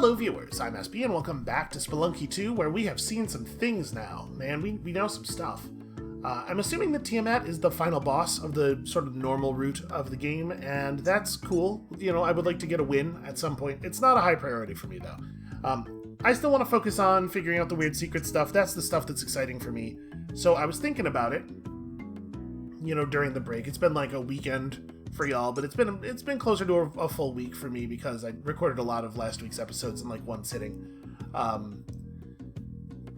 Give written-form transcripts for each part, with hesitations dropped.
Hello viewers, I'm SB and welcome back to Spelunky 2, where we have seen some things now. Man, we know some stuff. I'm assuming that Tiamat is the final boss of the sort of normal route of the game, and that's cool. You know, I would like to get a win at some point. It's not a high priority for me, though. I still want to focus on figuring out the weird secret stuff. That's the stuff that's exciting for me. So I was thinking about it, you know, during the break. It's been like a weekend for y'all, but it's been closer to a full week for me because I recorded a lot of last week's episodes in like one sitting.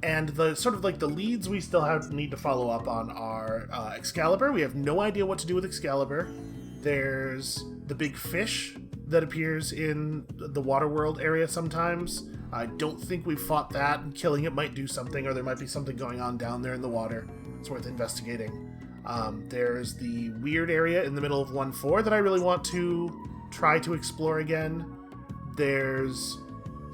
And the sort of like the leads we still need to follow up on are Excalibur. We have no idea what to do with Excalibur. There's the big fish that appears in the Waterworld area sometimes. I don't think we've fought that, and killing it might do something, or there might be something going on down there in the water. It's worth investigating. There's the weird area in the middle of 1-4 that I really want to try to explore again. There's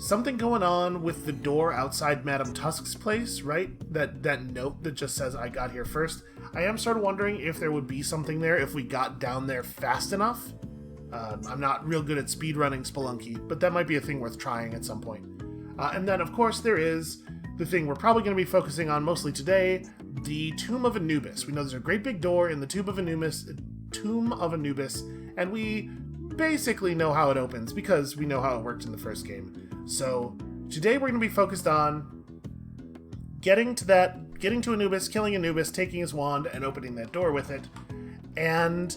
something going on with the door outside Madame Tusk's place, right? That note that just says, I got here first. I am sort of wondering if there would be something there if we got down there fast enough. I'm not real good at speedrunning Spelunky, but that might be a thing worth trying at some point. And then, of course, there is the thing we're probably going to be focusing on mostly today, the Tomb of Anubis. We know there's a great big door in the Tomb of Anubis, and we basically know how it opens because we know how it worked in the first game. So today we're going to be focused on getting to Anubis, killing Anubis, taking his wand, and opening that door with it. And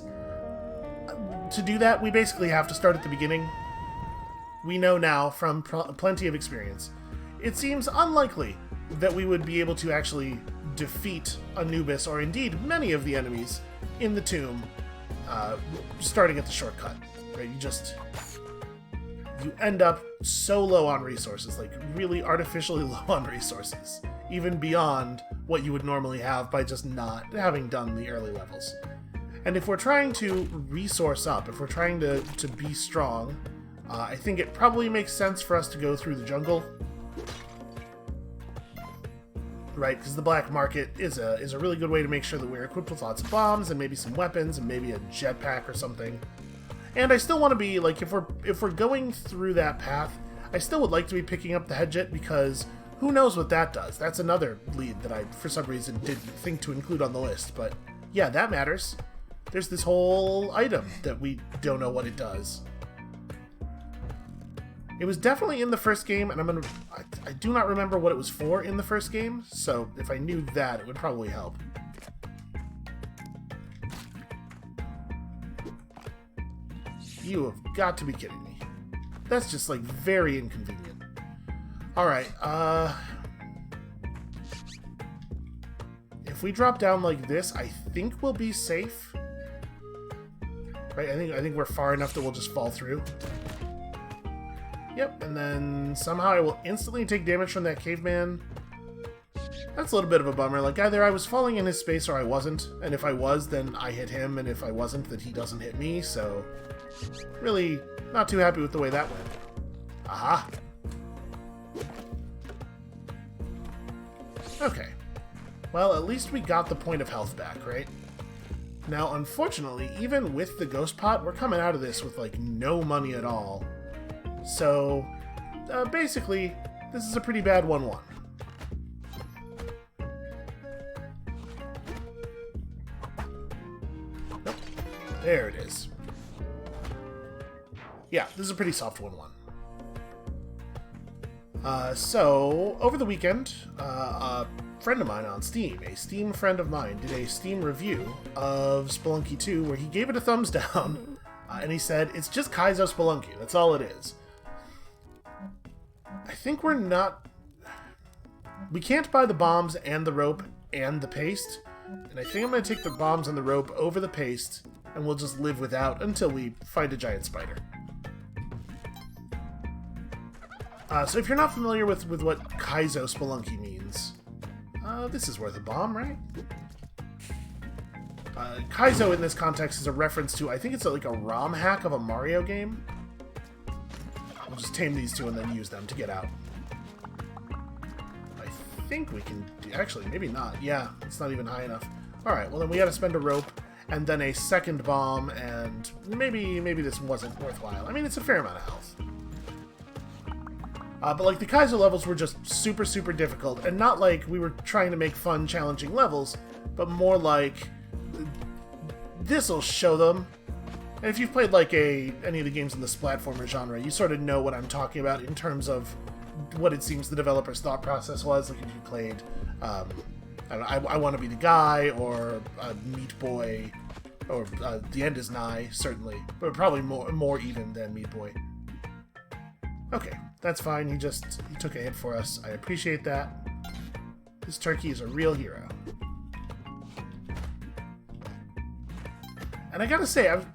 to do that, we basically have to start at the beginning. We know now from plenty of experience, it seems unlikely that we would be able to actually defeat Anubis, or indeed many of the enemies in the tomb, starting at the shortcut. Right? You end up so low on resources, like really artificially low on resources, even beyond what you would normally have by just not having done the early levels. And if we're trying to resource up, if we're trying to be strong, I think it probably makes sense for us to go through the jungle. Right, because the black market is a really good way to make sure that we're equipped with lots of bombs and maybe some weapons and maybe a jetpack or something. And I still want to be, like, if we're going through that path, I still would like to be picking up the head jet because who knows what that does. That's another lead that I, for some reason, didn't think to include on the list. But yeah, that matters. There's this whole item that we don't know what it does. It was definitely in the first game, and I do not remember what it was for in the first game, so if I knew that, it would probably help. You have got to be kidding me. That's just, like, very inconvenient. Alright, if we drop down like this, I think we'll be safe. Right, I think we're far enough that we'll just fall through. Yep, and then somehow I will instantly take damage from that caveman. That's a little bit of a bummer. Like, either I was falling in his space or I wasn't. And if I was, then I hit him, and if I wasn't, then he doesn't hit me, so really not too happy with the way that went. Aha! Okay. Well, at least we got the point of health back, right? Now, unfortunately, even with the ghost pot, we're coming out of this with, like, no money at all. So, basically, this is a pretty bad 1-1. Nope. There it is. Yeah, this is a pretty soft 1-1. So, over the weekend, a friend of mine on Steam, a Steam friend of mine, did a Steam review of Spelunky 2 where he gave it a thumbs down, and he said, it's just Kaizo Spelunky, that's all it is. I think we can't buy the bombs and the rope and the paste, and I think I'm going to take the bombs and the rope over the paste, and we'll just live without until we find a giant spider. So if you're not familiar with what Kaizo Spelunky means, this is worth a bomb, right? Kaizo in this context is a reference to, I think it's like a ROM hack of a Mario game. We'll just tame these two and then use them to get out. I think we can actually, maybe not. Yeah, it's not even high enough. Alright, well then we gotta spend a rope and then a second bomb, and maybe this wasn't worthwhile. I mean, it's a fair amount of health. But like the Kaizo levels were just super, super difficult, and not like we were trying to make fun, challenging levels, but more like this'll show them. And if you've played like any of the games in this platformer genre, you sort of know what I'm talking about in terms of what it seems the developer's thought process was. Like if you played, I don't know, I Want to Be the Guy, or Meat Boy, or The End Is Nigh, certainly, but probably more even than Meat Boy. Okay, that's fine. He took a hit for us. I appreciate that. This turkey is a real hero. And I gotta say, I've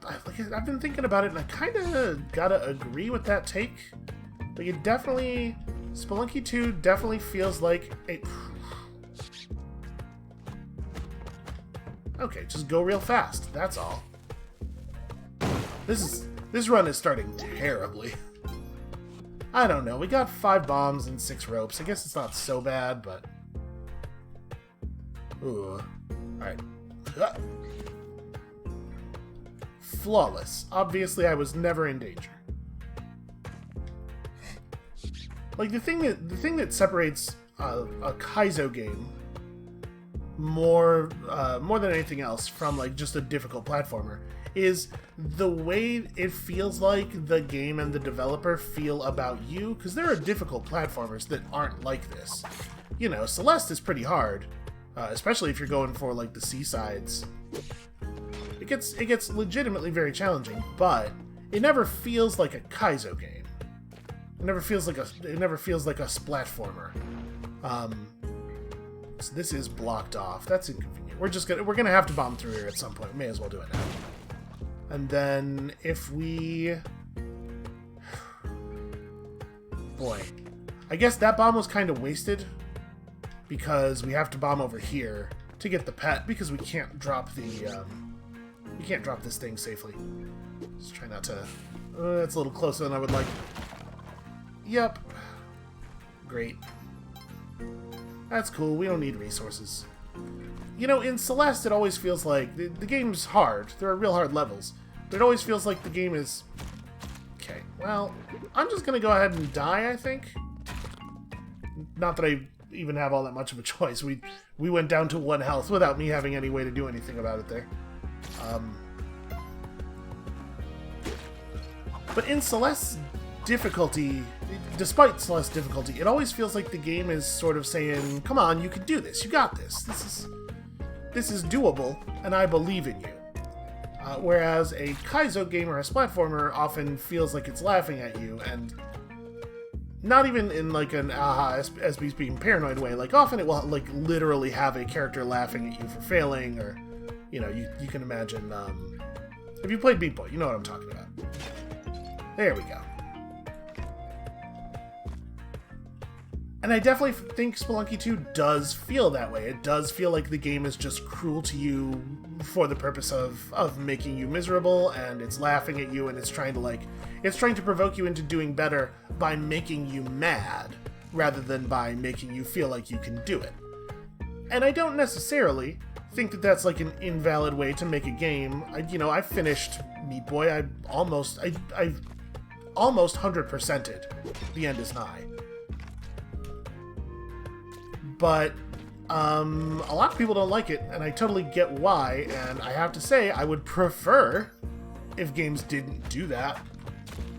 been thinking about it, and I kind of gotta agree with that take. Like, it definitely... Spelunky 2 definitely feels like a... Okay, just go real fast, that's all. This run is starting terribly. I don't know, we got 5 bombs and 6 ropes. I guess it's not so bad, but... Ooh. Alright. Flawless. Obviously, I was never in danger. Like, the thing that separates a Kaizo game more than anything else from, like, just a difficult platformer is the way it feels like the game and the developer feel about you, because there are difficult platformers that aren't like this. You know, Celeste is pretty hard, especially if you're going for, like, the seasides. It gets legitimately very challenging, but it never feels like a Kaizo game. It never feels like a splatformer. So this is blocked off. That's inconvenient. We're gonna have to bomb through here at some point. We may as well do it now. And then if we... Boy. I guess that bomb was kind of wasted, because we have to bomb over here to get the pet, because we can't drop the... we can't drop this thing safely. Just try not to... that's a little closer than I would like. Yep. Great. That's cool. We don't need resources. You know, in Celeste, it always feels like... The game's hard. There are real hard levels. But it always feels like the game is... Okay, well, I'm just gonna go ahead and die, I think. Not that I even have all that much of a choice. We went down to 1 health without me having any way to do anything about it there. But in Celeste's difficulty, despite Celeste's difficulty, it always feels like the game is sort of saying, come on, you can do this, you got this. This is doable, and I believe in you. Whereas a Kaizo game or a splatformer often feels like it's laughing at you, and not even in like an SB's being paranoid way. Like often it will like literally have a character laughing at you for failing, or you know, you can imagine. If you played Beat Boy, you know what I'm talking about. There we go. And I definitely think Spelunky 2 does feel that way. It does feel like the game is just cruel to you for the purpose of making you miserable, and it's laughing at you, and it's trying to provoke you into doing better by making you mad, rather than by making you feel like you can do it. And I don't necessarily think that that's like an invalid way to make a game. I finished Meat Boy. I almost 100%ed The End Is Nigh. But a lot of people don't like it, and I totally get why, and I have to say, I would prefer if games didn't do that.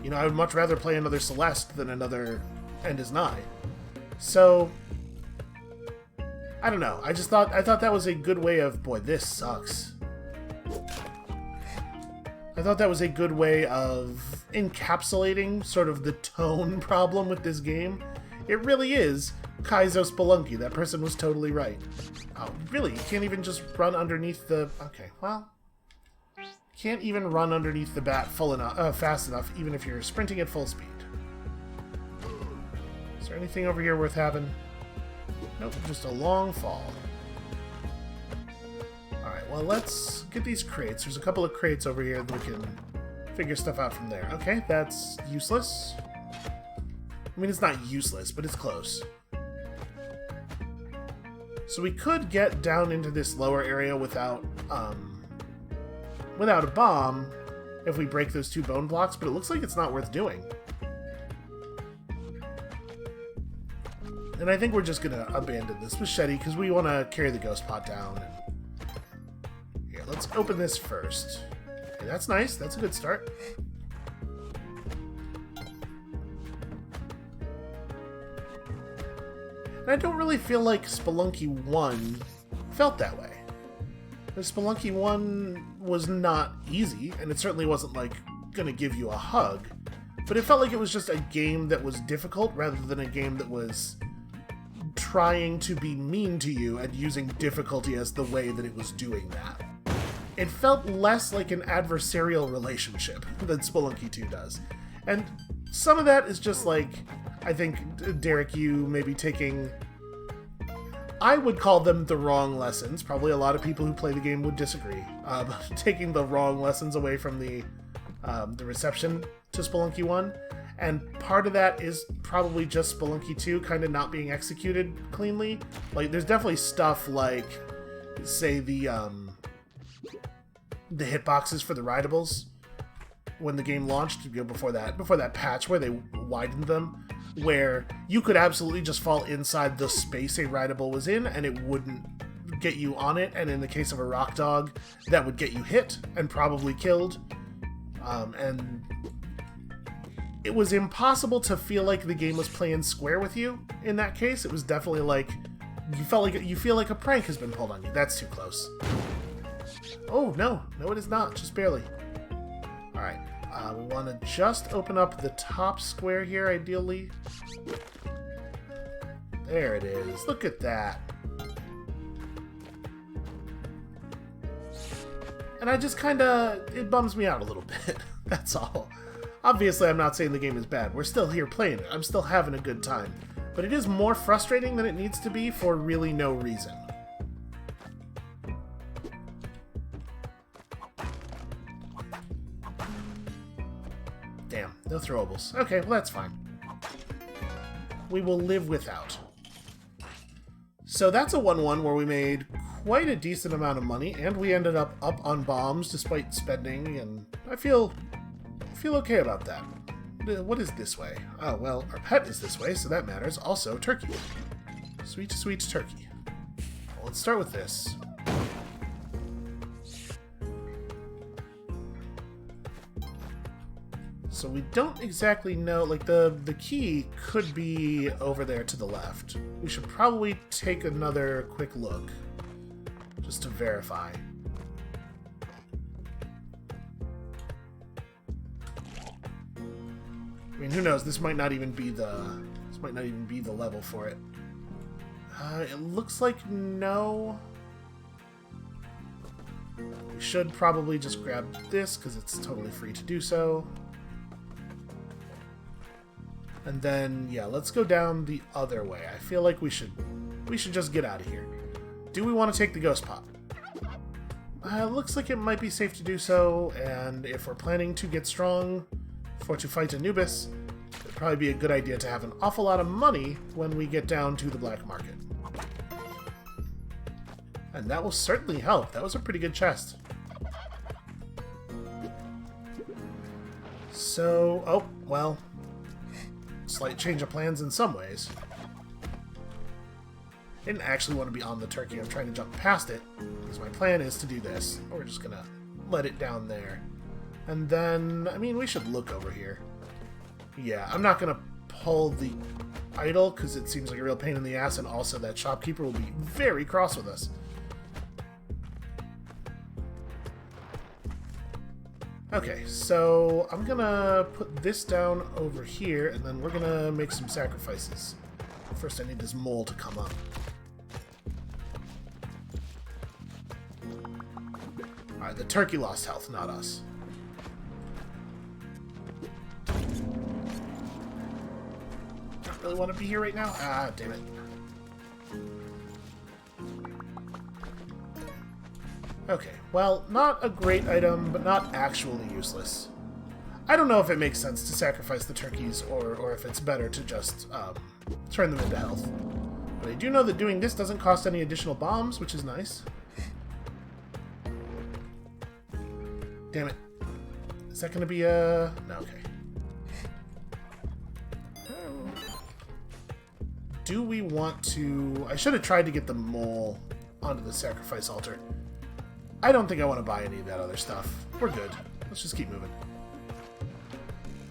You know, I would much rather play another Celeste than another End Is Nigh. So, I don't know. I thought that was a good way of... Boy, this sucks. I thought that was a good way of encapsulating sort of the tone problem with this game. It really is Kaizo Spelunky. That person was totally right. Oh, really? You can't even just run underneath the... Okay, well... Can't even run underneath the bat fast enough, even if you're sprinting at full speed. Is there anything over here worth having? Nope, just a long fall. Alright, well, let's get these crates. There's a couple of crates over here that we can figure stuff out from there. Okay, that's useless. I mean, it's not useless, but it's close. So we could get down into this lower area without a bomb if we break those 2 bone blocks, but it looks like it's not worth doing. And I think we're just going to abandon this machete because we want to carry the ghost pot down. Here, let's open this first. Okay, that's nice. That's a good start. And I don't really feel like Spelunky 1 felt that way. Spelunky 1 was not easy, and it certainly wasn't, like, gonna give you a hug, but it felt like it was just a game that was difficult rather than a game that was trying to be mean to you and using difficulty as the way that it was doing that. It felt less like an adversarial relationship than Spelunky 2 does. And some of that is just like, I think, Derek, you maybe taking... I would call them the wrong lessons. Probably a lot of people who play the game would disagree. Taking the wrong lessons away from the reception to Spelunky 1. And part of that is probably just Spelunky 2 kind of not being executed cleanly. Like, there's definitely stuff like, say, the hitboxes for the rideables when the game launched, you know, before that patch where they widened them, where you could absolutely just fall inside the space a rideable was in and it wouldn't get you on it, and in the case of a rock dog, that would get you hit and probably killed. And it was impossible to feel like the game was playing square with you in that case. It was definitely like, you feel like a prank has been pulled on you. That's too close. Oh, no, it is not, just barely. Alright, we want to just open up the top square here, ideally. There it is, look at that. And I just it bums me out a little bit, that's all. Obviously, I'm not saying the game is bad. We're still here playing it. I'm still having a good time. But it is more frustrating than it needs to be for really no reason. Damn, no throwables. Okay, well that's fine. We will live without. So that's a 1-1 where we made quite a decent amount of money, and we ended up on bombs despite spending, and I feel okay about that. What is this way? Oh, well, our pet is this way, so that matters. Also, turkey. Sweet, sweet turkey. Well, let's start with this. So we don't exactly know, like, the key could be over there to the left. We should probably take another quick look, just to verify. I mean, who knows? This might not even be the level for it. It looks like no. We should probably just grab this because it's totally free to do so. And then, yeah, let's go down the other way. I feel like we should just get out of here. Do we want to take the ghost pot? Looks like it might be safe to do so, and if we're planning to get strong to fight Anubis, it'd probably be a good idea to have an awful lot of money when we get down to the black market. And that will certainly help. That was a pretty good chest. So, oh, well, slight change of plans in some ways. I didn't actually want to be on the turkey. I'm trying to jump past it, because my plan is to do this. We're just gonna let it down there. And then, I mean, we should look over here. Yeah, I'm not gonna pull the idol, because it seems like a real pain in the ass, and also that shopkeeper will be very cross with us. Okay, so I'm gonna put this down over here, and then we're gonna make some sacrifices. First, I need this mole to come up. Alright, the turkey lost health, not us. Don't really want to be here right now? Ah, damn it. Okay, well, not a great item, but not actually useless. I don't know if it makes sense to sacrifice the turkeys, or if it's better to just turn them into health. But I do know that doing this doesn't cost any additional bombs, which is nice. Damn it. Is that going to be a... No, okay. do we want to... I should have tried to get the mole onto the sacrifice altar. I don't think I want to buy any of that other stuff. We're good. Let's just keep moving.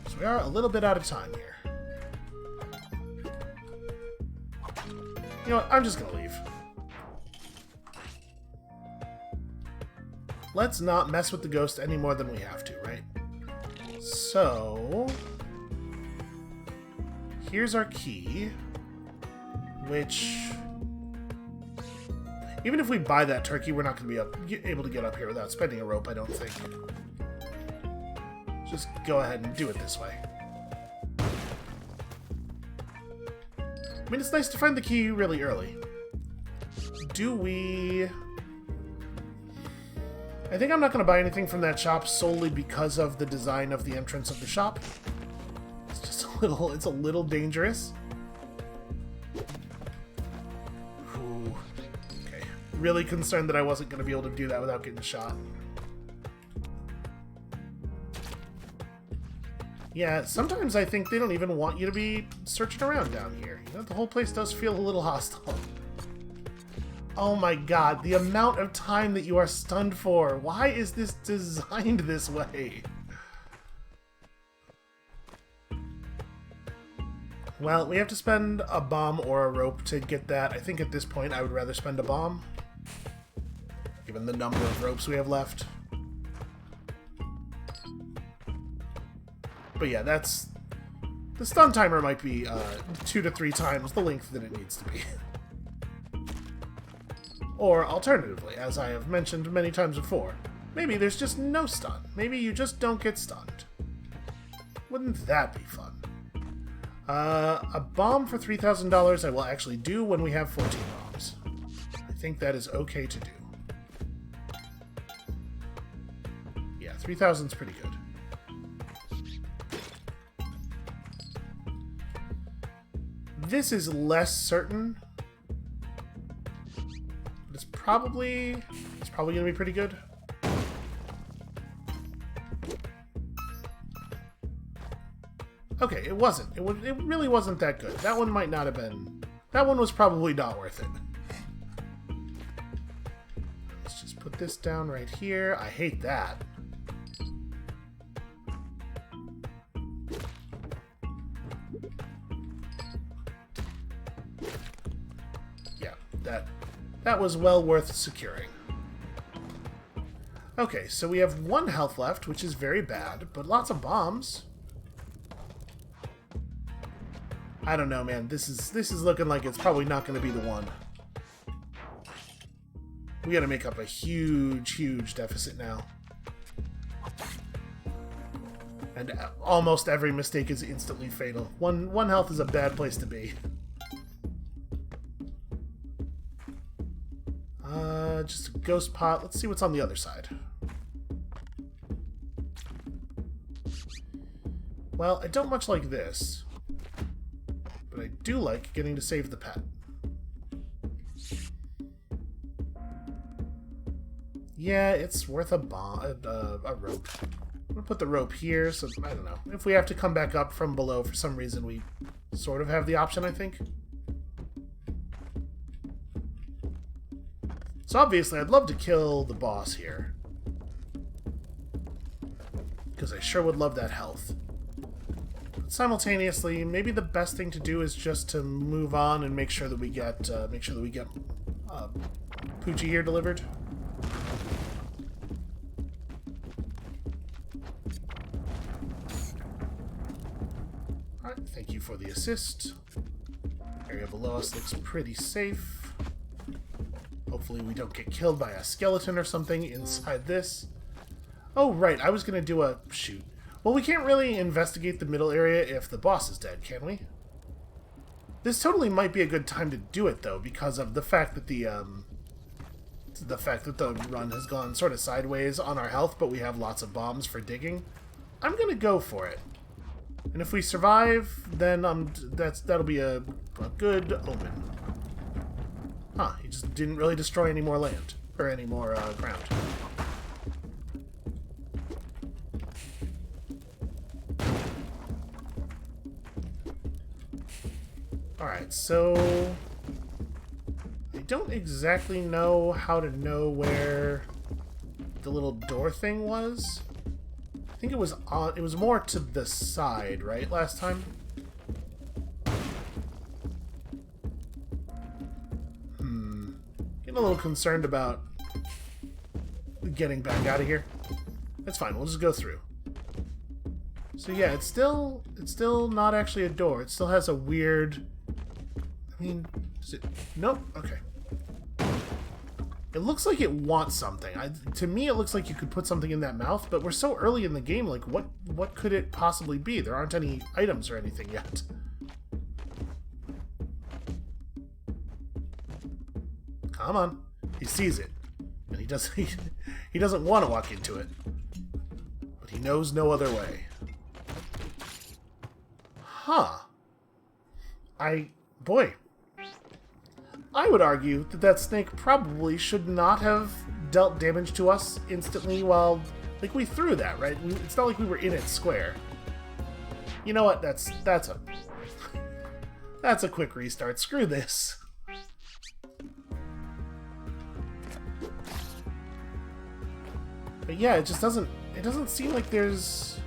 So we are a little bit out of time here. You know what? I'm just going to leave. Let's not mess with the ghost any more than we have to, right? So... here's our key, which... even if we buy that turkey, we're not going to be able to get up here without spending a rope, I don't think. Just go ahead and do it this way. I mean, it's nice to find the key really early. Do we... I think I'm not going to buy anything from that shop solely because of the design of the entrance of the shop. It's just it's a little dangerous. Ooh. Okay. Really concerned that I wasn't going to be able to do that without getting shot. Yeah, sometimes I think they don't even want you to be searching around down here. You know, the whole place does feel a little hostile. Oh my god, the amount of time that you are stunned for. Why is this designed this way? Well, we have to spend a bomb or a rope to get that. I think at this point I would rather spend a bomb, given the number of ropes we have left. But yeah, that's... the stun timer might be 2 to 3 times the length that it needs to be. Or alternatively, as I have mentioned many times before, maybe there's just no stun. Maybe you just don't get stunned. Wouldn't that be fun? A bomb for $3,000 I will actually do when we have 14 bombs. I think that is okay to do. Yeah, 3,000's pretty good. This is less certain. But it's probably going to be pretty good. Okay, it wasn't. It really wasn't that good. That one might not have been... that one was probably not worth it. Let's just put this down right here. I hate that. Yeah, that was well worth securing. Okay, so we have 1 health left, which is very bad, but lots of bombs. I don't know, man. This is looking like it's probably not going to be the one. We got to make up a huge deficit now. And almost every mistake is instantly fatal. One health is a bad place to be. Just a ghost pot. Let's see what's on the other side. Well, I don't much like this. But I do like getting to save the pet. Yeah, it's worth a rope. I'm gonna put the rope here, so I don't know. If we have to come back up from below for some reason, we sort of have the option, I think. So obviously, I'd love to kill the boss here. Because I sure would love that health. Simultaneously, maybe the best thing to do is just to move on and make sure that we get Poochie here delivered. All right, thank you for the assist. Area below us looks pretty safe. Hopefully, we don't get killed by a skeleton or something inside this. Oh, right, I was gonna do a shoot. Well, we can't really investigate the middle area if the boss is dead, can we? This totally might be a good time to do it, though, because of the fact that the run has gone sort of sideways on our health, but we have lots of bombs for digging. I'm gonna go for it, and if we survive, then that'll be a good omen. Huh? He just didn't really destroy any more land or any more ground. Alright, so... I don't exactly know how to know where the little door thing was. I think it was on... It was more to the side, right, last time? Getting a little concerned about getting back out of here. That's fine, we'll just go through. So yeah, it's still not actually a door. It still has a weird... I mean, is it... Nope, okay. It looks like it wants something. To me, it looks like you could put something in that mouth, but we're so early in the game, like, what could it possibly be? There aren't any items or anything yet. Come on. He sees it. And he doesn't want to walk into it. But he knows no other way. Huh. Boy. I would argue that snake probably should not have dealt damage to us instantly while... Like, we threw that, right? It's not like we were in its square. You know what? That's a... That's a quick restart. Screw this. But yeah, it just doesn't... It doesn't seem like there's...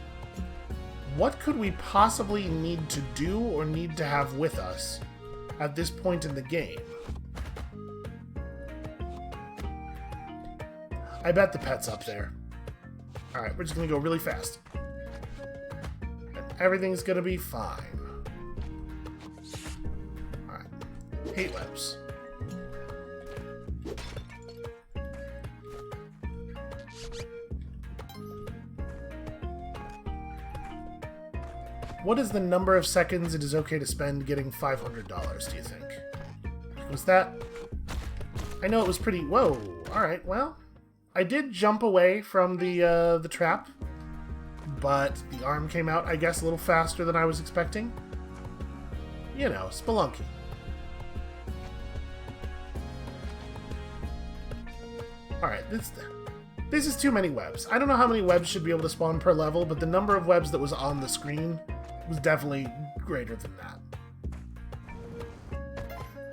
What could we possibly need to do or need to have with us at this point in the game? I bet the pet's up there. Alright, we're just gonna go really fast. And everything's gonna be fine. Alright. Hate webs. What is the number of seconds it is okay to spend getting $500, do you think? Was that... I know it was pretty... Whoa! Alright, well... I did jump away from the trap, but the arm came out, I guess, a little faster than I was expecting. You know, Spelunky. Alright, this is too many webs. I don't know how many webs should be able to spawn per level, but the number of webs that was on the screen was definitely greater than that.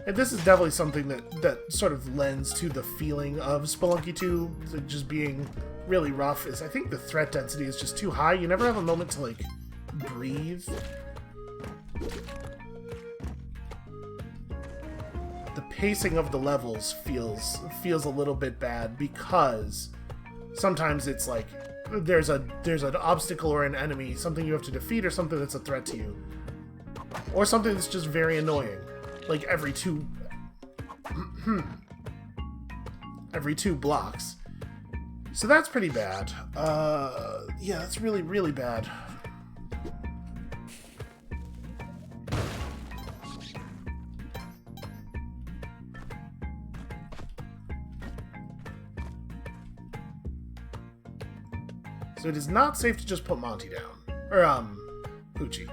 And this is definitely something that sort of lends to the feeling of Spelunky 2 just being really rough, is I think the threat density is just too high. You never have a moment to, like, breathe. The pacing of the levels feels a little bit bad because sometimes it's like there's an obstacle or an enemy, something you have to defeat or something that's a threat to you. Or something that's just very annoying. Like every two blocks. So that's pretty bad. Yeah, that's really, really bad. So it is not safe to just put Monty down. Or, Poochie.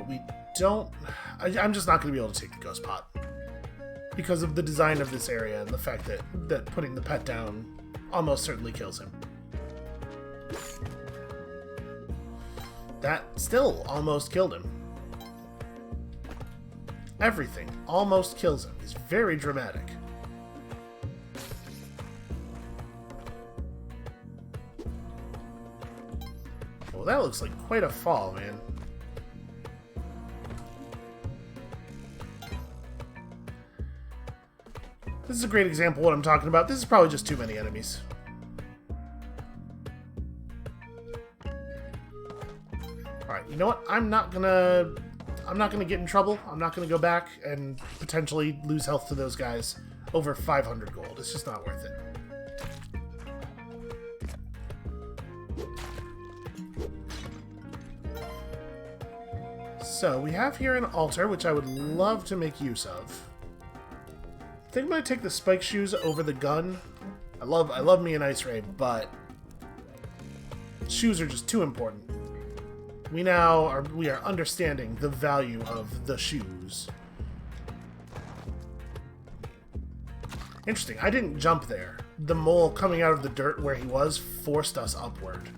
We don't... I'm just not going to be able to take the ghost pot. Because of the design of this area and the fact that putting the pet down almost certainly kills him. That still almost killed him. Everything almost kills him. He's very dramatic. Well, that looks like quite a fall, man. This is a great example of what I'm talking about. This is probably just too many enemies. Alright, you know what? I'm not gonna get in trouble. I'm not gonna go back and potentially lose health to those guys over 500 gold. It's just not worth it. So, we have here an altar, which I would love to make use of. I think I'm going to take the spike shoes over the gun. I love me an ice ray, but shoes are just too important. We are understanding the value of the shoes. Interesting, I didn't jump there. The mole coming out of the dirt where he was forced us upward.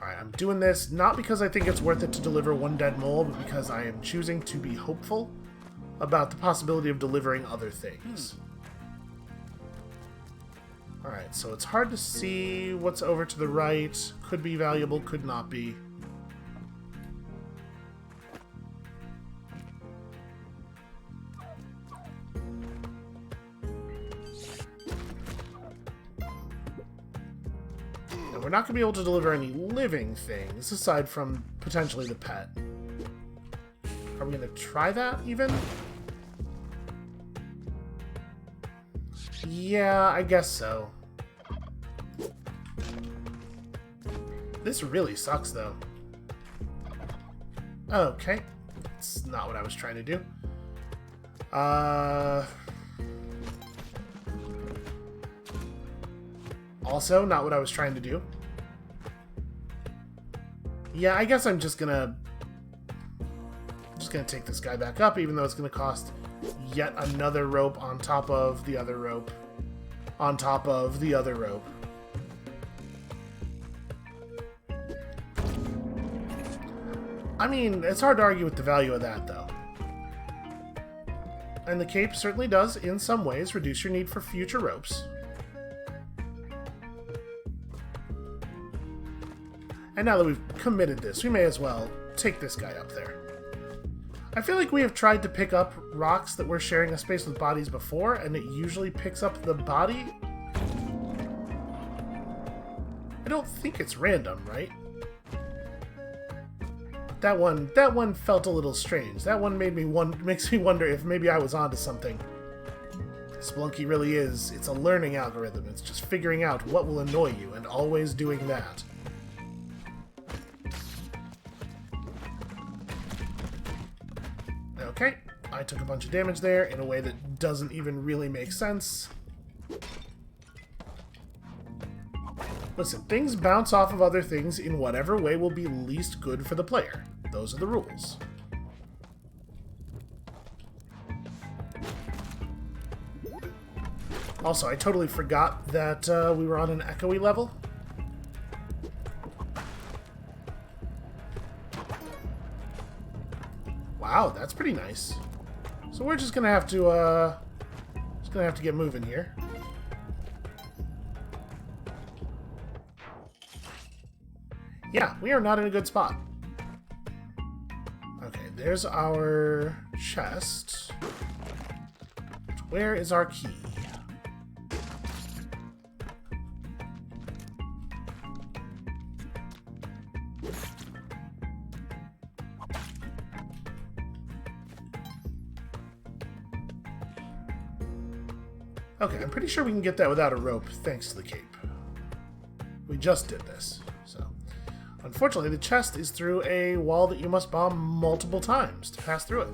Alright, I'm doing this not because I think it's worth it to deliver one dead mole, but because I am choosing to be hopeful about the possibility of delivering other things. Alright, so it's hard to see what's over to the right. Could be valuable, could not be. We're not going to be able to deliver any living things, aside from potentially the pet. Are we going to try that, even? Yeah, I guess so. This really sucks, though. Okay. That's not what I was trying to do. Also, not what I was trying to do. Yeah, I guess I'm just gonna take this guy back up, even though it's gonna cost yet another rope on top of the other rope. On top of the other rope. I mean, it's hard to argue with the value of that, though. And the cape certainly does, in some ways, reduce your need for future ropes. And now that we've committed this, we may as well take this guy up there. I feel like we have tried to pick up rocks that we're sharing a space with bodies before, and it usually picks up the body. I don't think it's random, right? That one felt a little strange. That one makes me wonder if maybe I was onto something. Spelunky really is. It's a learning algorithm. It's just figuring out what will annoy you and always doing that. Okay, I took a bunch of damage there in a way that doesn't even really make sense. Listen, things bounce off of other things in whatever way will be least good for the player. Those are the rules. Also, I totally forgot that we were on an echoey level. Wow, that's pretty nice. So we're just gonna have to get moving here. Yeah, we are not in a good spot. Okay, there's our chest. Where is our key? Okay, I'm pretty sure we can get that without a rope, thanks to the cape. We just did this, so... Unfortunately, the chest is through a wall that you must bomb multiple times to pass through it.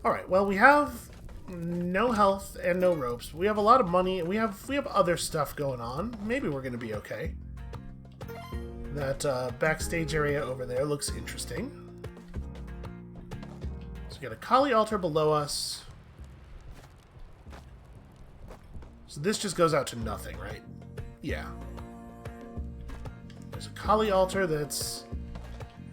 Alright, well, we have no health and no ropes. We have a lot of money, and we have other stuff going on. Maybe we're going to be okay. That backstage area over there looks interesting. So we got a Kali altar below us. So this just goes out to nothing, right? Yeah. There's a Kali altar that's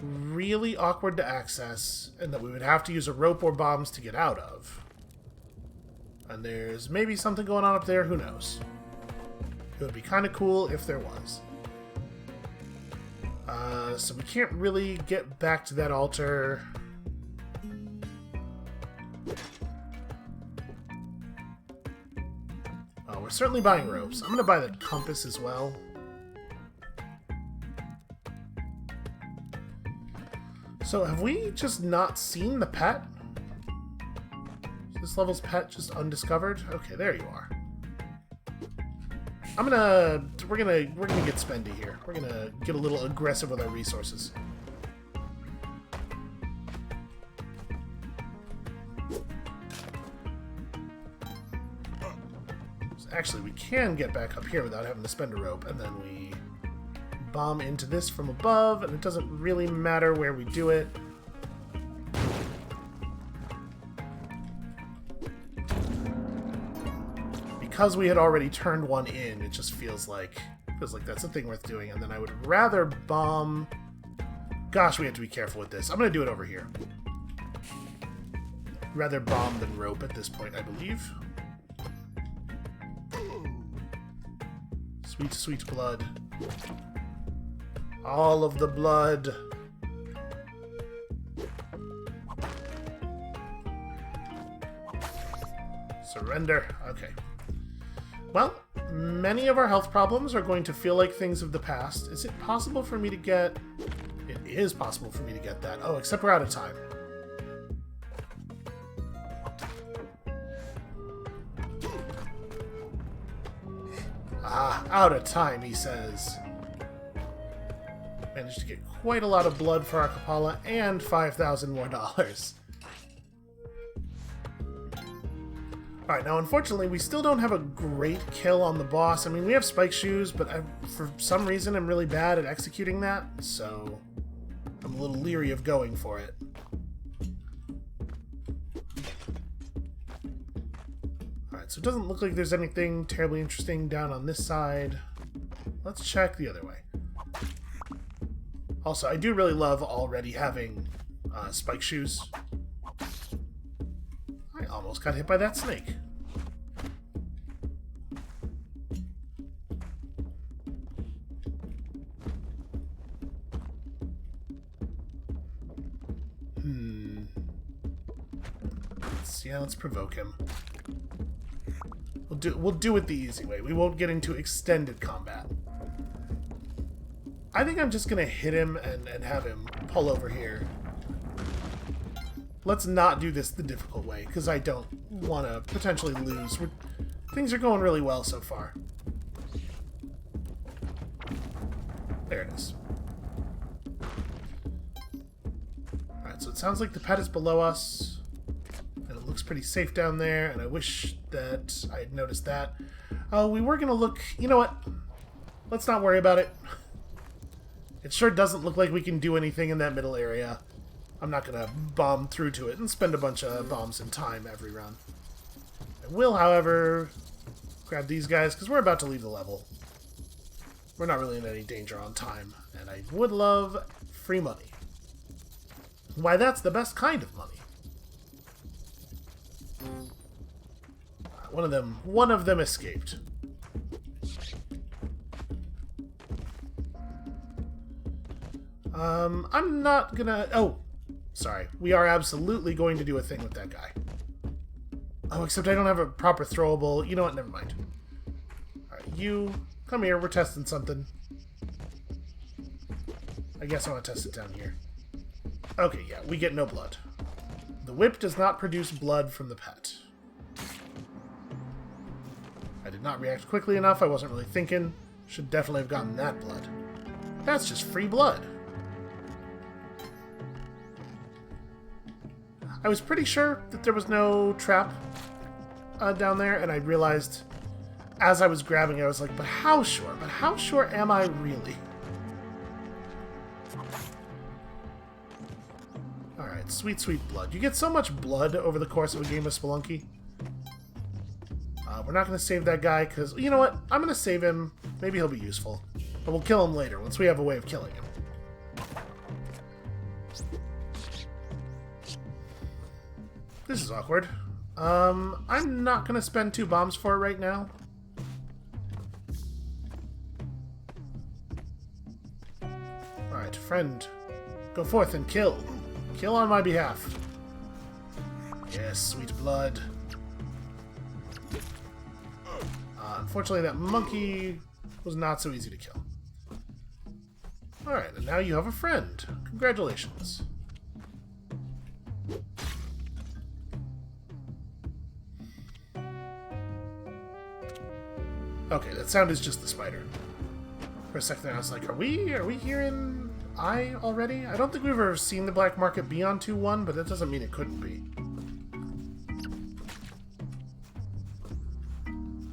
really awkward to access, and that we would have to use a rope or bombs to get out of. And there's maybe something going on up there, who knows? It would be kind of cool if there was. So we can't really get back to that altar. Oh, we're certainly buying ropes. I'm going to buy the compass as well. So have we just not seen the pet? Is this level's pet just undiscovered? Okay, there you are. We're gonna get spendy here. We're gonna get a little aggressive with our resources. So actually, we can get back up here without having to spend a rope, and then we bomb into this from above, and it doesn't really matter where we do it. because we had already turned one in, it just feels like that's a thing worth doing. And then I would rather bomb... Gosh, we have to be careful with this. I'm going to do it over here. Rather bomb than rope at this point, I believe. Sweet, sweet blood. All of the blood. Surrender. Okay. Well, many of our health problems are going to feel like things of the past. Is it possible for me to get... It is possible for me to get that. Oh, except we're out of time. Ah, out of time, he says. Managed to get quite a lot of blood for our Kapala and $5,000 more. Alright, now unfortunately we still don't have a great kill on the boss. I mean, we have spike shoes, but for some reason I'm really bad at executing that, so I'm a little leery of going for it. Alright, so it doesn't look like there's anything terribly interesting down on this side. Let's check the other way. Also, I do really love already having spike shoes. I almost got hit by that snake. Let's provoke him. We'll do it the easy way. We won't get into extended combat. I think I'm just gonna hit him and have him pull over here. Let's not do this the difficult way, because I don't want to potentially lose. Things are going really well so far. There it is. Alright, so it sounds like the pet is below us. And it looks pretty safe down there, and I wish that I had noticed that. Oh, we were going to look... You know what? Let's not worry about it. It sure doesn't look like we can do anything in that middle area. I'm not going to bomb through to it and spend a bunch of bombs in time every run. I will, however, grab these guys, because we're about to leave the level. We're not really in any danger on time, and I would love free money. Why, that's the best kind of money. One of them escaped. I'm not gonna... Oh, sorry. We are absolutely going to do a thing with that guy. Oh, except I don't have a proper throwable... You know what? Never mind. Alright, you... Come here. We're testing something. I guess I want to test it down here. Okay, yeah. We get no blood. The whip does not produce blood from the pet. I did not react quickly enough. I wasn't really thinking. Should definitely have gotten that blood. That's just free blood. I was pretty sure that there was no trap down there, and I realized as I was grabbing it, I was like, but how sure? But how sure am I really? Alright, sweet, sweet blood. You get so much blood over the course of a game of Spelunky. We're not going to save that guy, because, you know what? I'm going to save him. Maybe he'll be useful. But we'll kill him later, once we have a way of killing him. This is awkward. I'm not going to spend 2 bombs for it right now. Alright, friend. Go forth and kill. Kill on my behalf. Yes, sweet blood. Unfortunately, that monkey was not so easy to kill. Alright, and now you have a friend. Congratulations. Okay, that sound is just the spider. For a second I was like, are we here in I already? I don't think we've ever seen the black market be on 2-1, but that doesn't mean it couldn't be.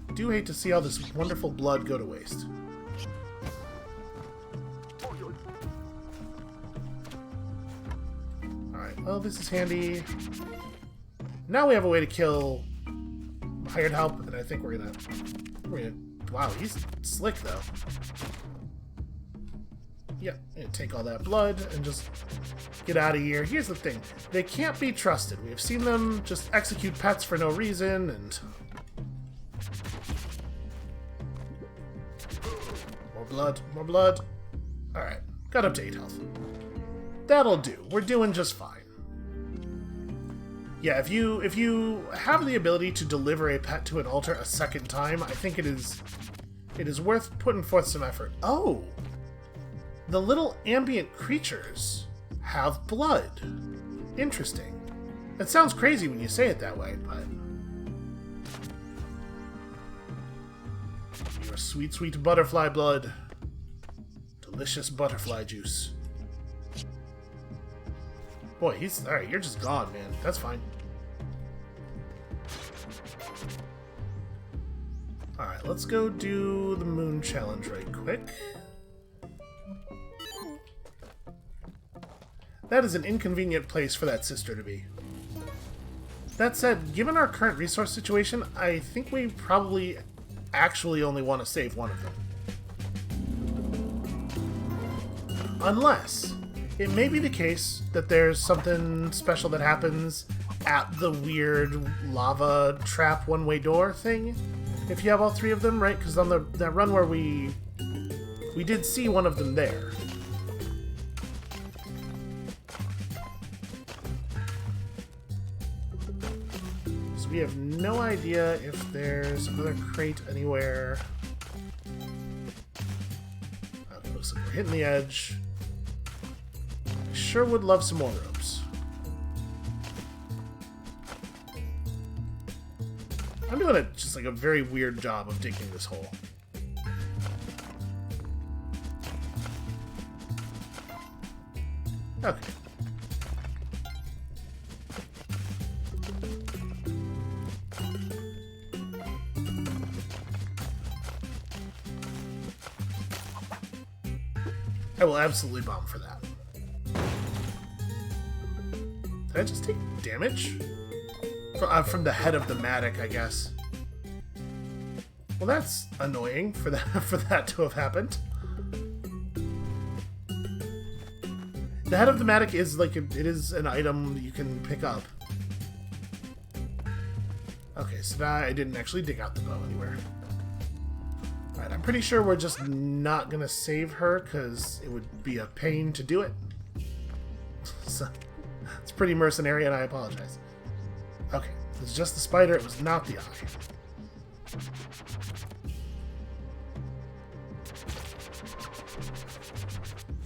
I do hate to see all this wonderful blood go to waste. Alright, well, this is handy. Now we have a way to kill hired help, and I think we're gonna... Wow, he's slick, though. Yeah, and take all that blood and just get out of here. Here's the thing. They can't be trusted. We have seen them just execute pets for no reason, and... More blood, more blood. Alright, got up to 8 health. That'll do. We're doing just fine. Yeah, if you have the ability to deliver a pet to an altar a second time, I think it is worth putting forth some effort. Oh! The little ambient creatures have blood. Interesting. It sounds crazy when you say it that way, but... Your sweet, sweet butterfly blood. Delicious butterfly juice. Boy, he's... Alright, you're just gone, man. That's fine. Alright, let's go do the moon challenge right quick. That is an inconvenient place for that sister to be. That said, given our current resource situation, I think we probably actually only want to save one of them. Unless it may be the case that there's something special that happens at the weird lava trap one-way door thing. If you have all 3 of them, right? Because on that run where we did see one of them there. So we have no idea if there's another crate anywhere. Okay, looks like we're hitting the edge. I sure would love some more ropes. I'm doing just like a very weird job of digging this hole. Okay. I will absolutely bomb for that. Did I just take damage? From the head of the Matic, I guess. Well, that's annoying for that to have happened. The head of the Matic is like it is an item that you can pick up. Okay, so now I didn't actually dig out the bow anywhere. Alright, I'm pretty sure we're just not gonna save her because it would be a pain to do it. So it's pretty mercenary, and I apologize. Okay, it was just the spider, it was not the eye.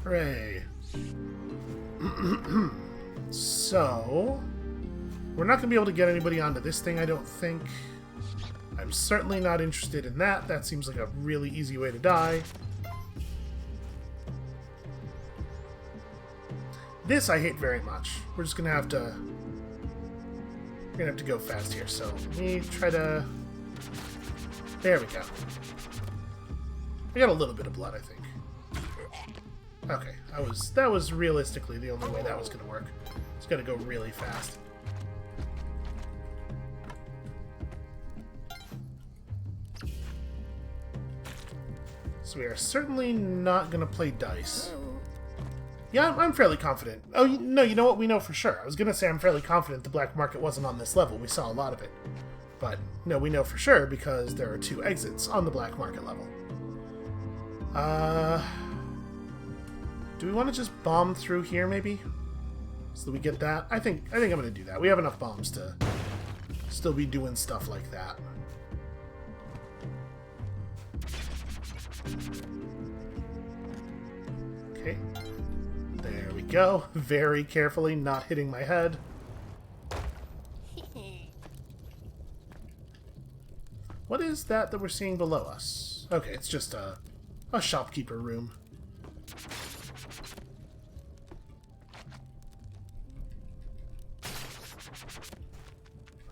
Hooray. So, we're not going to be able to get anybody onto this thing, I don't think. I'm certainly not interested in that. That seems like a really easy way to die. This I hate very much. We're just going to have to... We're gonna have to go fast here, so let me try to... There we go. I got a little bit of blood, I think. Okay, that was realistically the only way that was gonna work. It's gonna go really fast. So we are certainly not gonna play dice. Yeah, I'm fairly confident. Oh, no, you know what? We know for sure. I was going to say I'm fairly confident the black market wasn't on this level. We saw a lot of it. But, no, we know for sure because there are 2 exits on the black market level. Do we want to just bomb through here, maybe? So that we get that? I think I'm going to do that. We have enough bombs to still be doing stuff like that. Okay. There we go. Very carefully, not hitting my head. What is that we're seeing below us? Okay, it's just a shopkeeper room.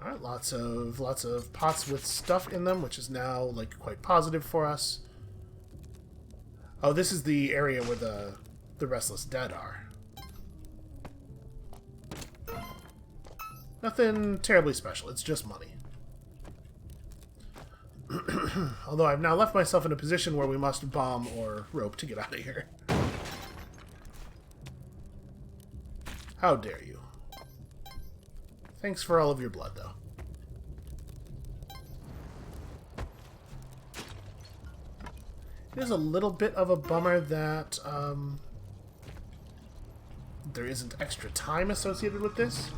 Alright, lots of pots with stuff in them, which is now like quite positive for us. Oh, this is the area where the restless dead are. Nothing terribly special, it's just money. Although I've now left myself in a position where we must bomb or rope to get out of here. How dare you. Thanks for all of your blood, though. It is a little bit of a bummer that there isn't extra time associated with this.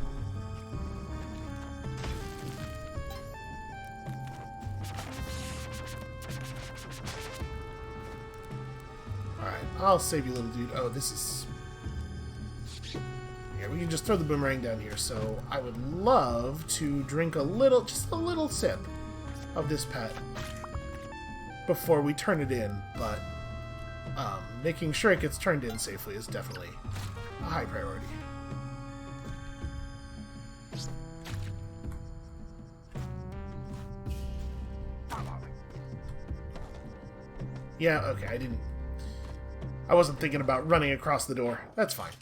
Alright, I'll save you, little dude. Oh, this is... Yeah, we can just throw the boomerang down here. So I would love to drink a little, just a little sip of this pet before we turn it in, but making sure it gets turned in safely is definitely a high priority. Yeah, okay, I wasn't thinking about running across the door. That's fine.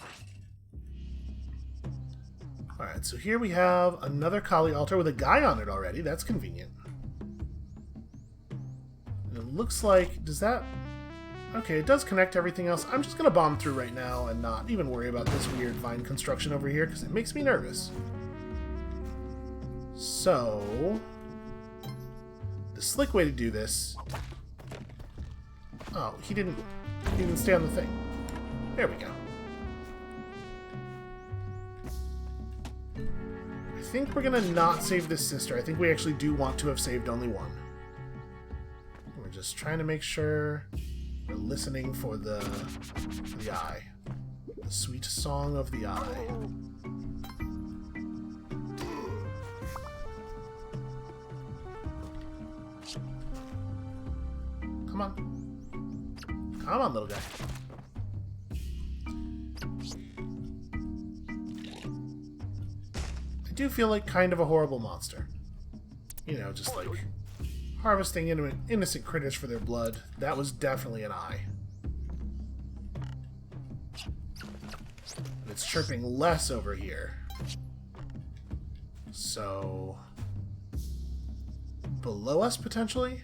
Alright, so here we have another Kali altar with a guy on it already. That's convenient. And it looks like... Does that... Okay, it does connect to everything else. I'm just going to bomb through right now and not even worry about this weird vine construction over here, because it makes me nervous. So... The slick way to do this... Oh, he didn't stay on the thing. There we go. I think we're gonna not save this sister. I think we actually do want to have saved only one. We're just trying to make sure we're listening for the eye. The sweet song of the eye. Come on. Come on, little guy. I do feel like kind of a horrible monster. You know, just like harvesting innocent critters for their blood. That was definitely an eye. And it's chirping less over here. So... below us, potentially?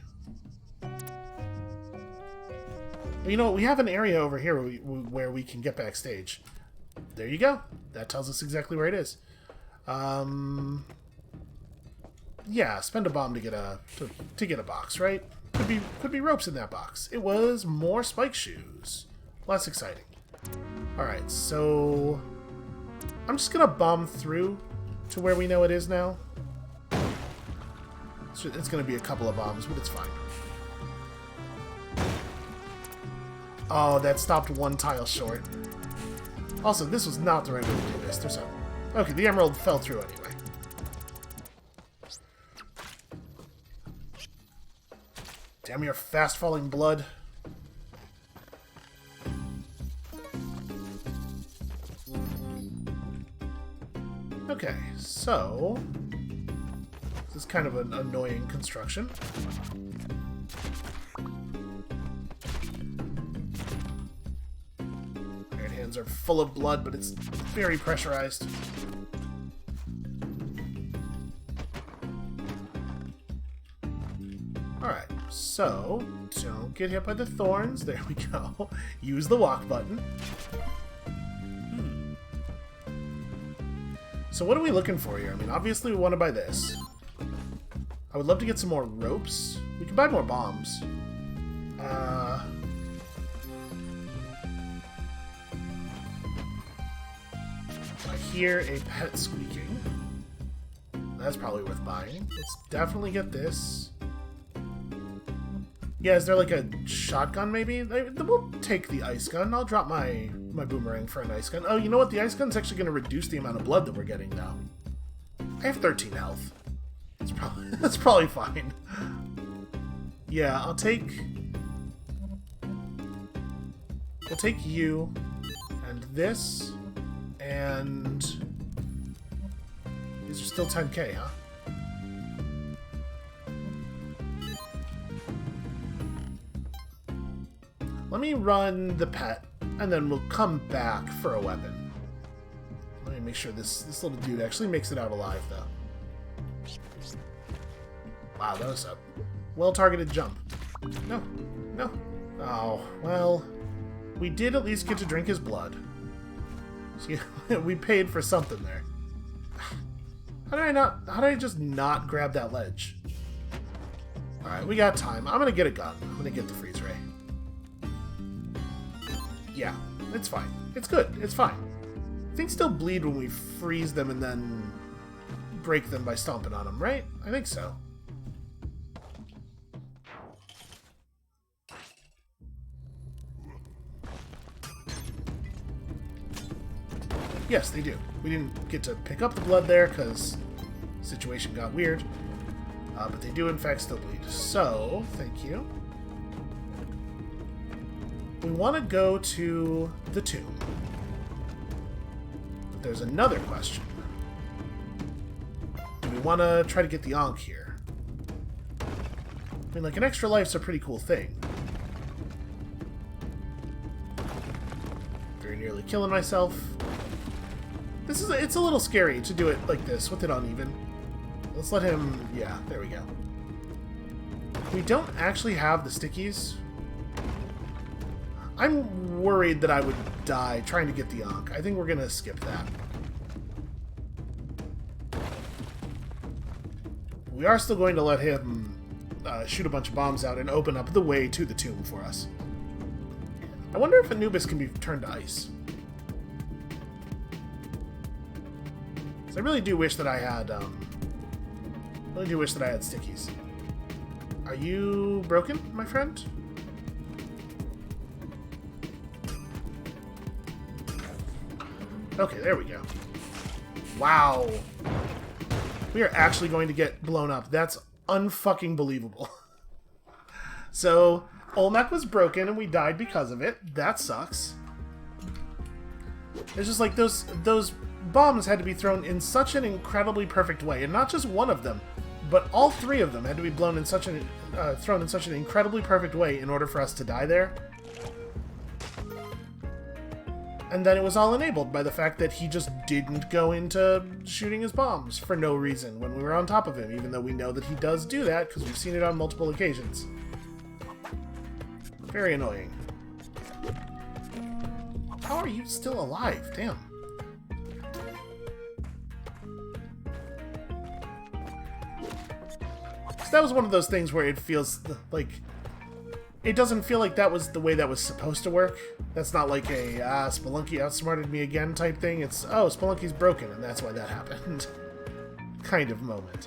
You know what? We have an area over here where we can get backstage. There you go. That tells us exactly where it is. Yeah, spend a bomb to get a box, right? Could be ropes in that box. It was more spike shoes. Less exciting. All right, so I'm just gonna bomb through to where we know it is now. It's gonna be a couple of bombs, but it's fine. Oh, that stopped one tile short. Also, this was not the right way to do this. There's a... Okay, the emerald fell through anyway. Damn your fast-falling blood. Okay, so... This is kind of an annoying construction. Are full of blood, but it's very pressurized. Alright, so don't get hit by the thorns. There we go. Use the walk button. So what are we looking for here? I mean, obviously we want to buy this. I would love to get some more ropes. We can buy more bombs. I hear a pet squeaking. That's probably worth buying. Let's definitely get this. Yeah, is there like a shotgun maybe? We'll take the ice gun. I'll drop my boomerang for an ice gun. Oh, you know what? The ice gun's actually going to reduce the amount of blood that we're getting now. I have 13 health. That's probably fine. Yeah, I'll take you and this. And these are still 10k, huh? Let me run the pet, and then we'll come back for a weapon. Let me make sure this little dude actually makes it out alive, though. Wow, that was Well-targeted jump. No. No. Oh, well... We did at least get to drink his blood. See, we paid for something there. How did I just not grab that ledge? Alright, we got time. I'm gonna get a gun. I'm gonna get the freeze ray. Yeah, it's fine. It's good. It's fine. Things still bleed when we freeze them and then break them by stomping on them, right? I think so. Yes, they do. We didn't get to pick up the blood there because the situation got weird. But they do, in fact, still bleed. So, thank you. We want to go to the tomb. But there's another question. Do we want to try to get the Ankh here? I mean, like, an extra life's a pretty cool thing. Very nearly killing myself. It's a little scary to do it like this, with it uneven. Let's let him... Yeah, there we go. We don't actually have the stickies. I'm worried that I would die trying to get the Ankh. I think we're going to skip that. We are still going to let him shoot a bunch of bombs out and open up the way to the tomb for us. I wonder if Anubis can be turned to ice. I really do wish that I had, stickies. Are you broken, my friend? Okay, there we go. Wow. We are actually going to get blown up. That's unfucking believable. So, Olmec was broken and we died because of it. That sucks. It's just like those bombs had to be thrown in such an incredibly perfect way, and not just one of them, but all three of them had to be blown in such an thrown in such an incredibly perfect way in order for us to die there. And then it was all enabled by the fact that he just didn't go into shooting his bombs for no reason when we were on top of him, even though we know that he does do that because we've seen it on multiple occasions. Very annoying. How are you still alive? Damn. That was one of those things where it feels like... It doesn't feel like that was the way that was supposed to work. That's not like a, Spelunky outsmarted me again type thing. It's, oh, Spelunky's broken, and that's why that happened. Kind of moment.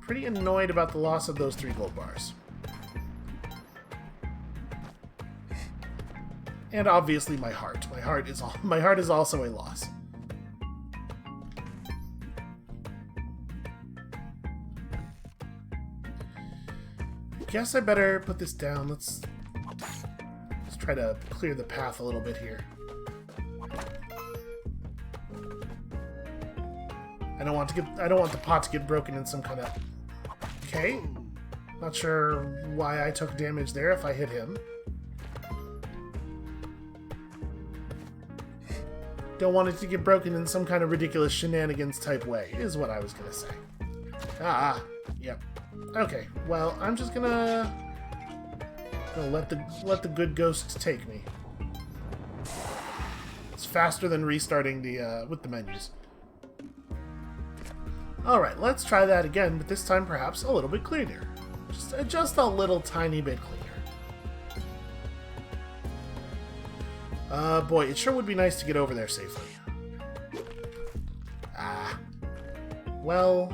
Pretty annoyed about the loss of those 3 gold bars. And obviously my heart. My heart is also a loss. Guess I better put this down. Let's try to clear the path a little bit here. I don't want the pot to get broken in some kind of... Okay. Not sure why I took damage there if I hit him. Don't want it to get broken in some kind of ridiculous shenanigans type way, is what I was gonna say. Yep. Okay, well, I'm just gonna let the good ghost take me. It's faster than restarting the with the menus. Alright, let's try that again, but this time perhaps a little bit cleaner. Just a little tiny bit cleaner. Boy, it sure would be nice to get over there safely. Well,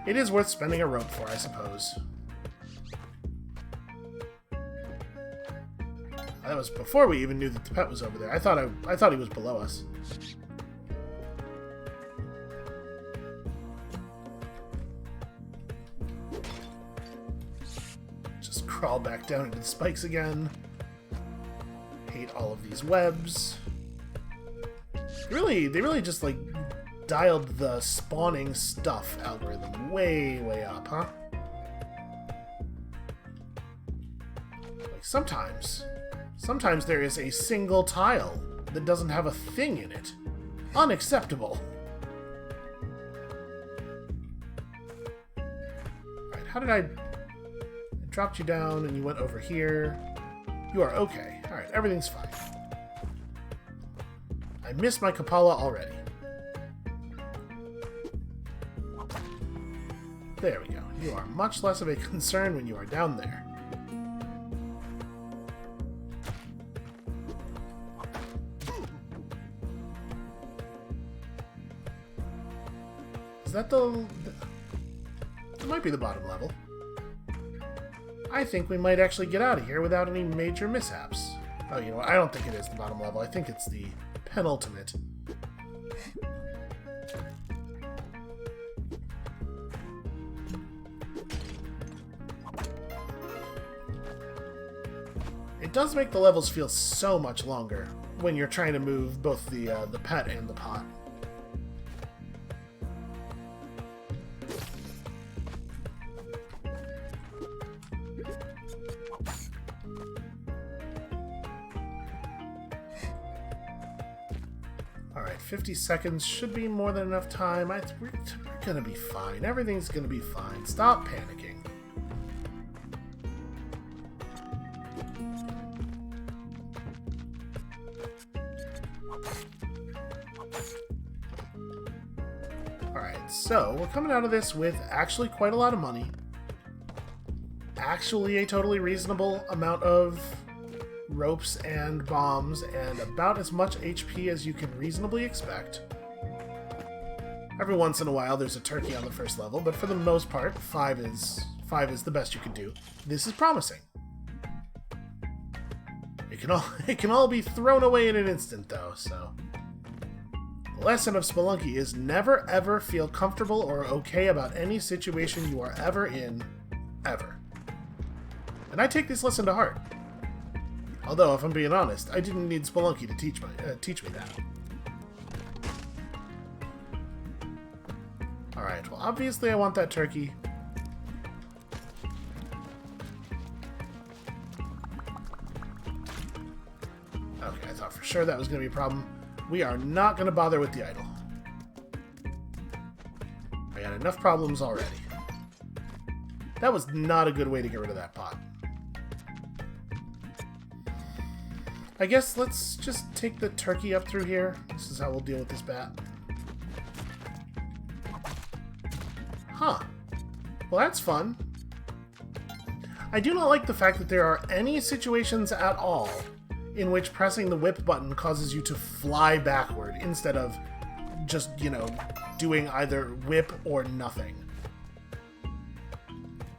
it is worth spending a rope for, I suppose. That was before we even knew that the pet was over there. I thought he was below us. Just crawl back down into the spikes again. Hate all of these webs. They really just like dialed the spawning stuff algorithm way up, huh? Like sometimes there is a single tile that doesn't have a thing in it. Unacceptable. Right, how did dropped you down and you went over here. You are okay. Alright, everything's fine. I missed my Kapala already. There we go. You are much less of a concern when you are down there. Is that the... It might be the bottom level. I think we might actually get out of here without any major mishaps. Oh, you know what? I don't think it is the bottom level. I think it's the penultimate. It does make the levels feel so much longer when you're trying to move both the pet and the pot. Alright, 50 seconds should be more than enough time. We're gonna be fine. Everything's gonna be fine. Stop panicking. Alright, so we're coming out of this with actually quite a lot of money. Actually a totally reasonable amount of ropes and bombs, and about as much HP as you can reasonably expect. Every once in a while there's a turkey on the first level, but for the most part, 5 is the best you can do. This is promising. It can all be thrown away in an instant, though, so... The lesson of Spelunky is never ever feel comfortable or okay about any situation you are ever in, ever. And I take this lesson to heart. Although, if I'm being honest, I didn't need Spelunky to teach me that. Alright, well obviously I want that turkey. Okay, I thought for sure that was going to be a problem. We are not going to bother with the idol. I had enough problems already. That was not a good way to get rid of that pot. I guess let's just take the turkey up through here. This is how we'll deal with this bat. Huh. Well, that's fun. I do not like the fact that there are any situations at all in which pressing the whip button causes you to fly backward instead of just, you know, doing either whip or nothing.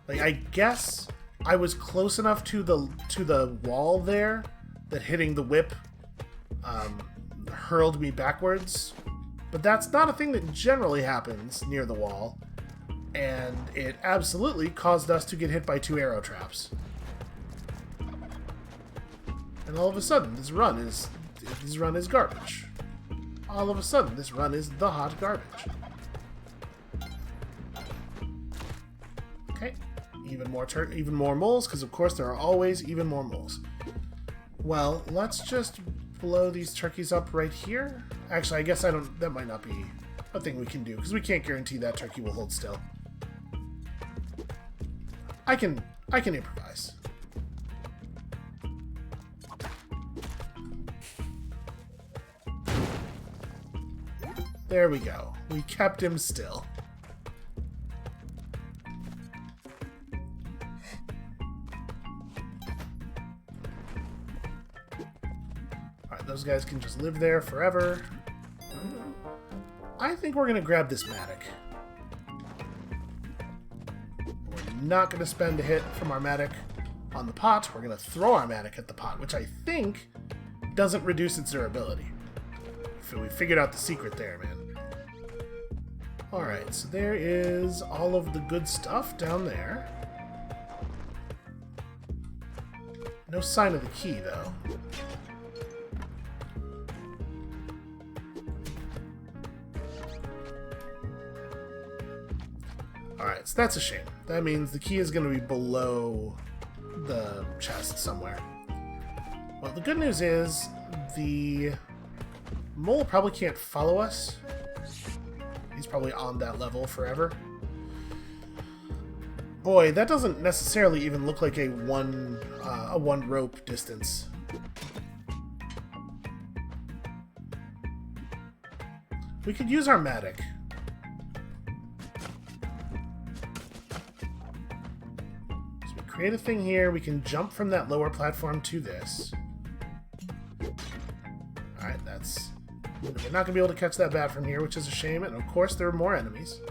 Like, I guess I was close enough to the wall there that hitting the whip hurled me backwards, but that's not a thing that generally happens near the wall, and it absolutely caused us to get hit by 2 arrow traps. And all of a sudden, this run is garbage. All of a sudden, this run is the hot garbage. Okay, even more moles, because of course there are always even more moles. Well, let's just blow these turkeys up right here. Actually, I guess that might not be a thing we can do, because we can't guarantee that turkey will hold still. I can improvise. There we go. We kept him still. Alright, those guys can just live there forever. I think we're going to grab this Matic. We're not going to spend a hit from our Matic on the pot. We're going to throw our Matic at the pot, which I think doesn't reduce its durability. So we figured out the secret there, man. Alright, so there is all of the good stuff down there. No sign of the key, though. Alright, so that's a shame. That means the key is going to be below the chest somewhere. Well, the good news is the mole probably can't follow us. He's probably on that level forever. Boy, that doesn't necessarily even look like a one rope distance. We could use our Matic. So we create a thing here. We can jump from that lower platform to this. Alright, that's... We're not going to be able to catch that bat from here, which is a shame. And of course, there are more enemies.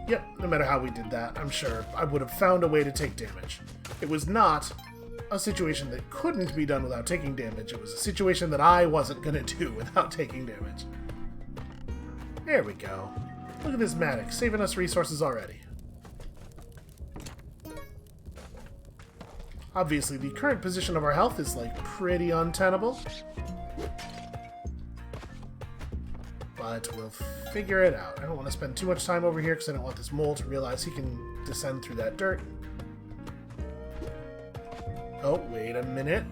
Yep, no matter how we did that, I'm sure I would have found a way to take damage. It was not a situation that couldn't be done without taking damage. It was a situation that I wasn't going to do without taking damage. There we go. Look at this Matic, saving us resources already. Obviously, the current position of our health is, like, pretty untenable. But we'll figure it out. I don't want to spend too much time over here because I don't want this mole to realize he can descend through that dirt. Oh, wait a minute.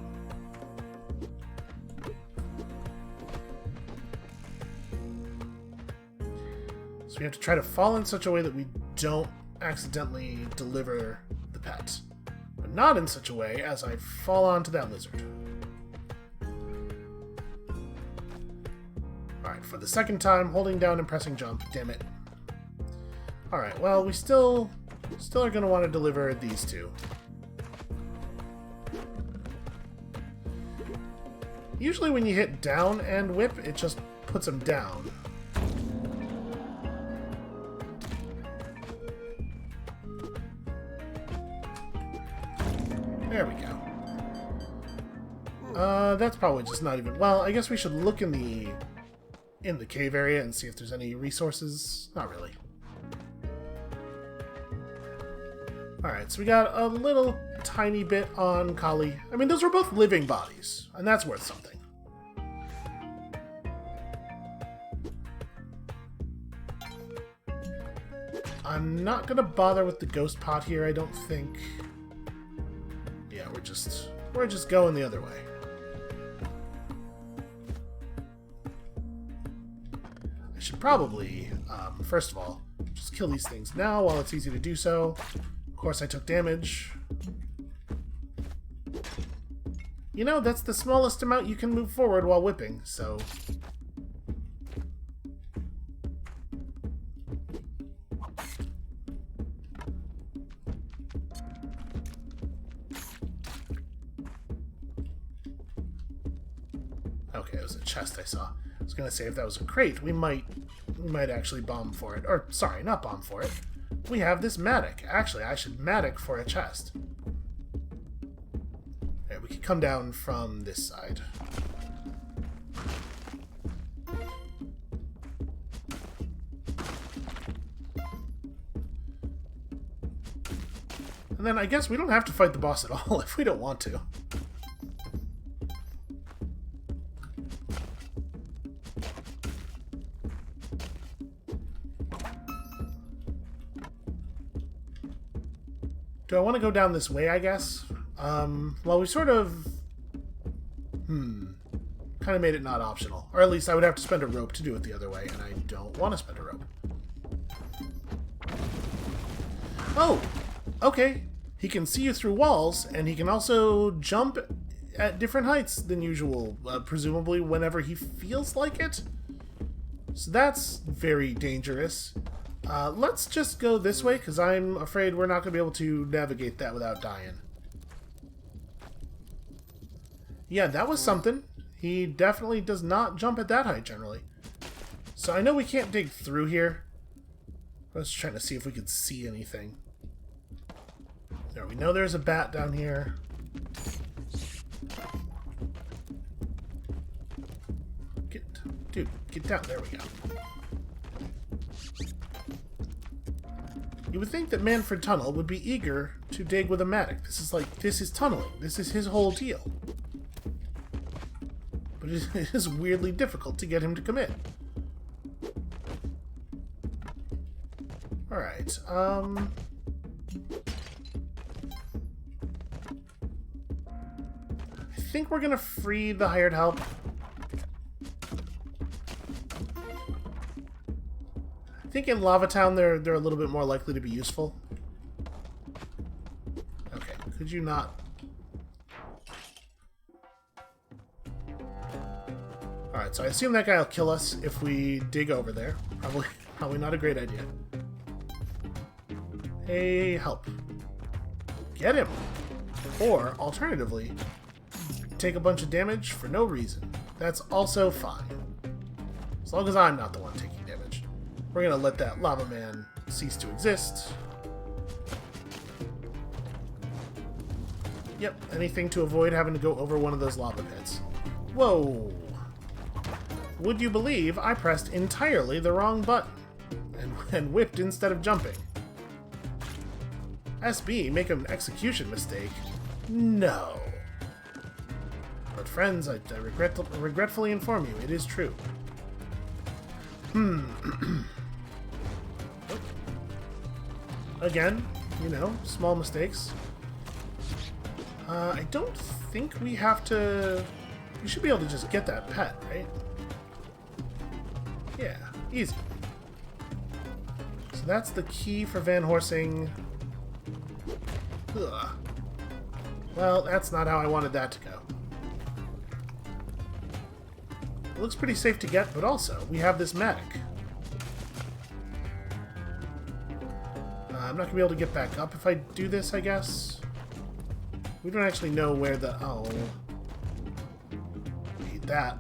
So we have to try to fall in such a way that we don't accidentally deliver the pet. But not in such a way as I fall onto that lizard. Alright, for the second time, holding down and pressing jump. Damn it. Alright, well, we still are going to want to deliver these two. Usually when you hit down and whip, it just puts them down. There we go. That's probably just not even... Well, I guess we should look in the cave area and see if there's any resources. Not really. Alright, so we got a little tiny bit on Kali. I mean, those were both living bodies, and that's worth something. I'm not gonna bother with the ghost pot here, I don't think. Yeah, we're just going the other way. I should probably, first of all, just kill these things now while it's easy to do so. Of course, I took damage. You know, that's the smallest amount you can move forward while whipping, so... Okay, it was a chest I saw. I was gonna say, if that was a crate, we might actually bomb for it. Or, sorry, not bomb for it. We have this Matic. Actually, I should Matic for a chest. Okay, we could come down from this side. And then I guess we don't have to fight the boss at all if we don't want to. Do I want to go down this way, I guess? Well, we sort of... kind of made it not optional. Or at least I would have to spend a rope to do it the other way, and I don't want to spend a rope. Oh! Okay. He can see you through walls, and he can also jump at different heights than usual, presumably whenever he feels like it. So that's very dangerous. Let's just go this way, because I'm afraid we're not going to be able to navigate that without dying. Yeah, that was something. He definitely does not jump at that height, generally. So I know we can't dig through here. I was trying to see if we could see anything. There, we know there's a bat down here. Dude, get down. There we go. You would think that Manfred Tunnel would be eager to dig with a Matic. This is tunneling. This is his whole deal. But it is weirdly difficult to get him to commit. Alright, I think we're gonna free the hired help. think in Lava Town they're a little bit more likely to be useful. Okay, could you not? Alright, so I assume that guy will kill us if we dig over there. Probably not a great idea. Hey, help. Get him! Or, alternatively, take a bunch of damage for no reason. That's also fine. As long as I'm not the one taking damage. We're gonna let that lava man cease to exist. Yep, anything to avoid having to go over one of those lava pits. Whoa! Would you believe I pressed entirely the wrong button and whipped instead of jumping? SB, make an execution mistake? No. But friends, I regretfully inform you, it is true. Again, you know, small mistakes. I don't think we have to... We should be able to just get that pet, right? Yeah, easy. So that's the key for Van Horsing. Ugh. Well, that's not how I wanted that to go. It looks pretty safe to get, but also, we have this medic. I'm not going to be able to get back up if I do this, I guess. We don't actually know where the... Oh. Need that.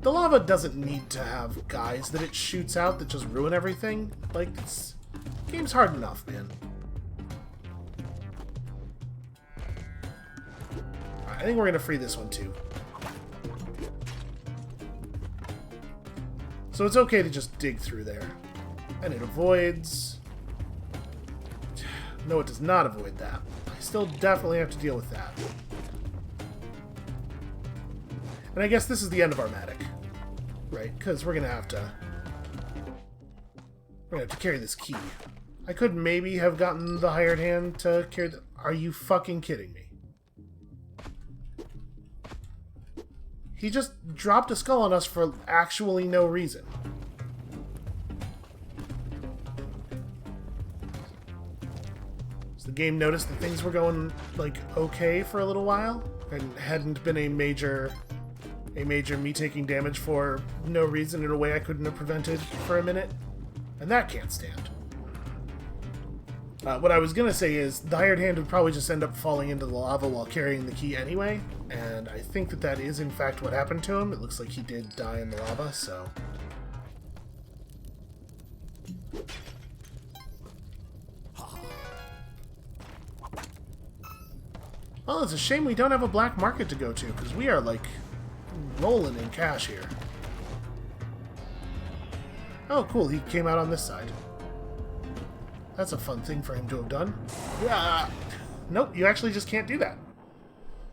The lava doesn't need to have guys that it shoots out that just ruin everything. Like, this game's hard enough, man. Alright, I think we're going to free this one, too. So it's okay to just dig through there. And it avoids... No, it does not avoid that. I still definitely have to deal with that. And I guess this is the end of our Matic. Right? Because we're going to have to... We're going to have to carry this key. I could maybe have gotten the hired hand to carry the... Are you fucking kidding me? He just dropped a skull on us for actually no reason. So the game noticed that things were going, like, okay for a little while, and hadn't been a major me taking damage for no reason in a way I couldn't have prevented for a minute. And that can't stand. What I was going to say is the hired hand would probably just end up falling into the lava while carrying the key anyway, and I think that that is in fact what happened to him. It looks like he did die in the lava, so... Well, it's a shame we don't have a black market to go to, because we are, like, rolling in cash here. Oh, cool, he came out on this side. That's a fun thing for him to have done. Yeah. Nope, you actually just can't do that.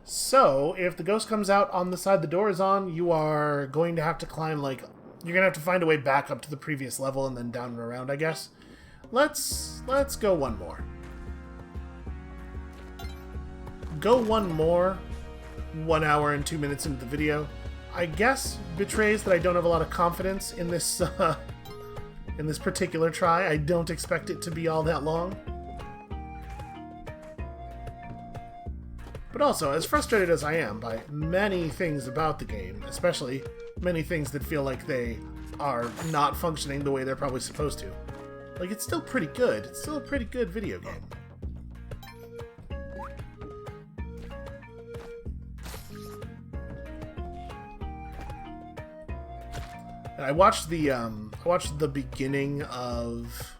So, if the ghost comes out on the side the door is on, you are going to have to climb, like... You're going to have to find a way back up to the previous level and then down and around, I guess. Let's go one more. Go one more 1 hour and 2 minutes into the video. I guess betrays that I don't have a lot of confidence in this in this particular try. I don't expect it to be all that long. But also, as frustrated as I am by many things about the game, especially many things that feel like they are not functioning the way they're probably supposed to, like, it's still pretty good. It's still a pretty good video game. And I watched the beginning of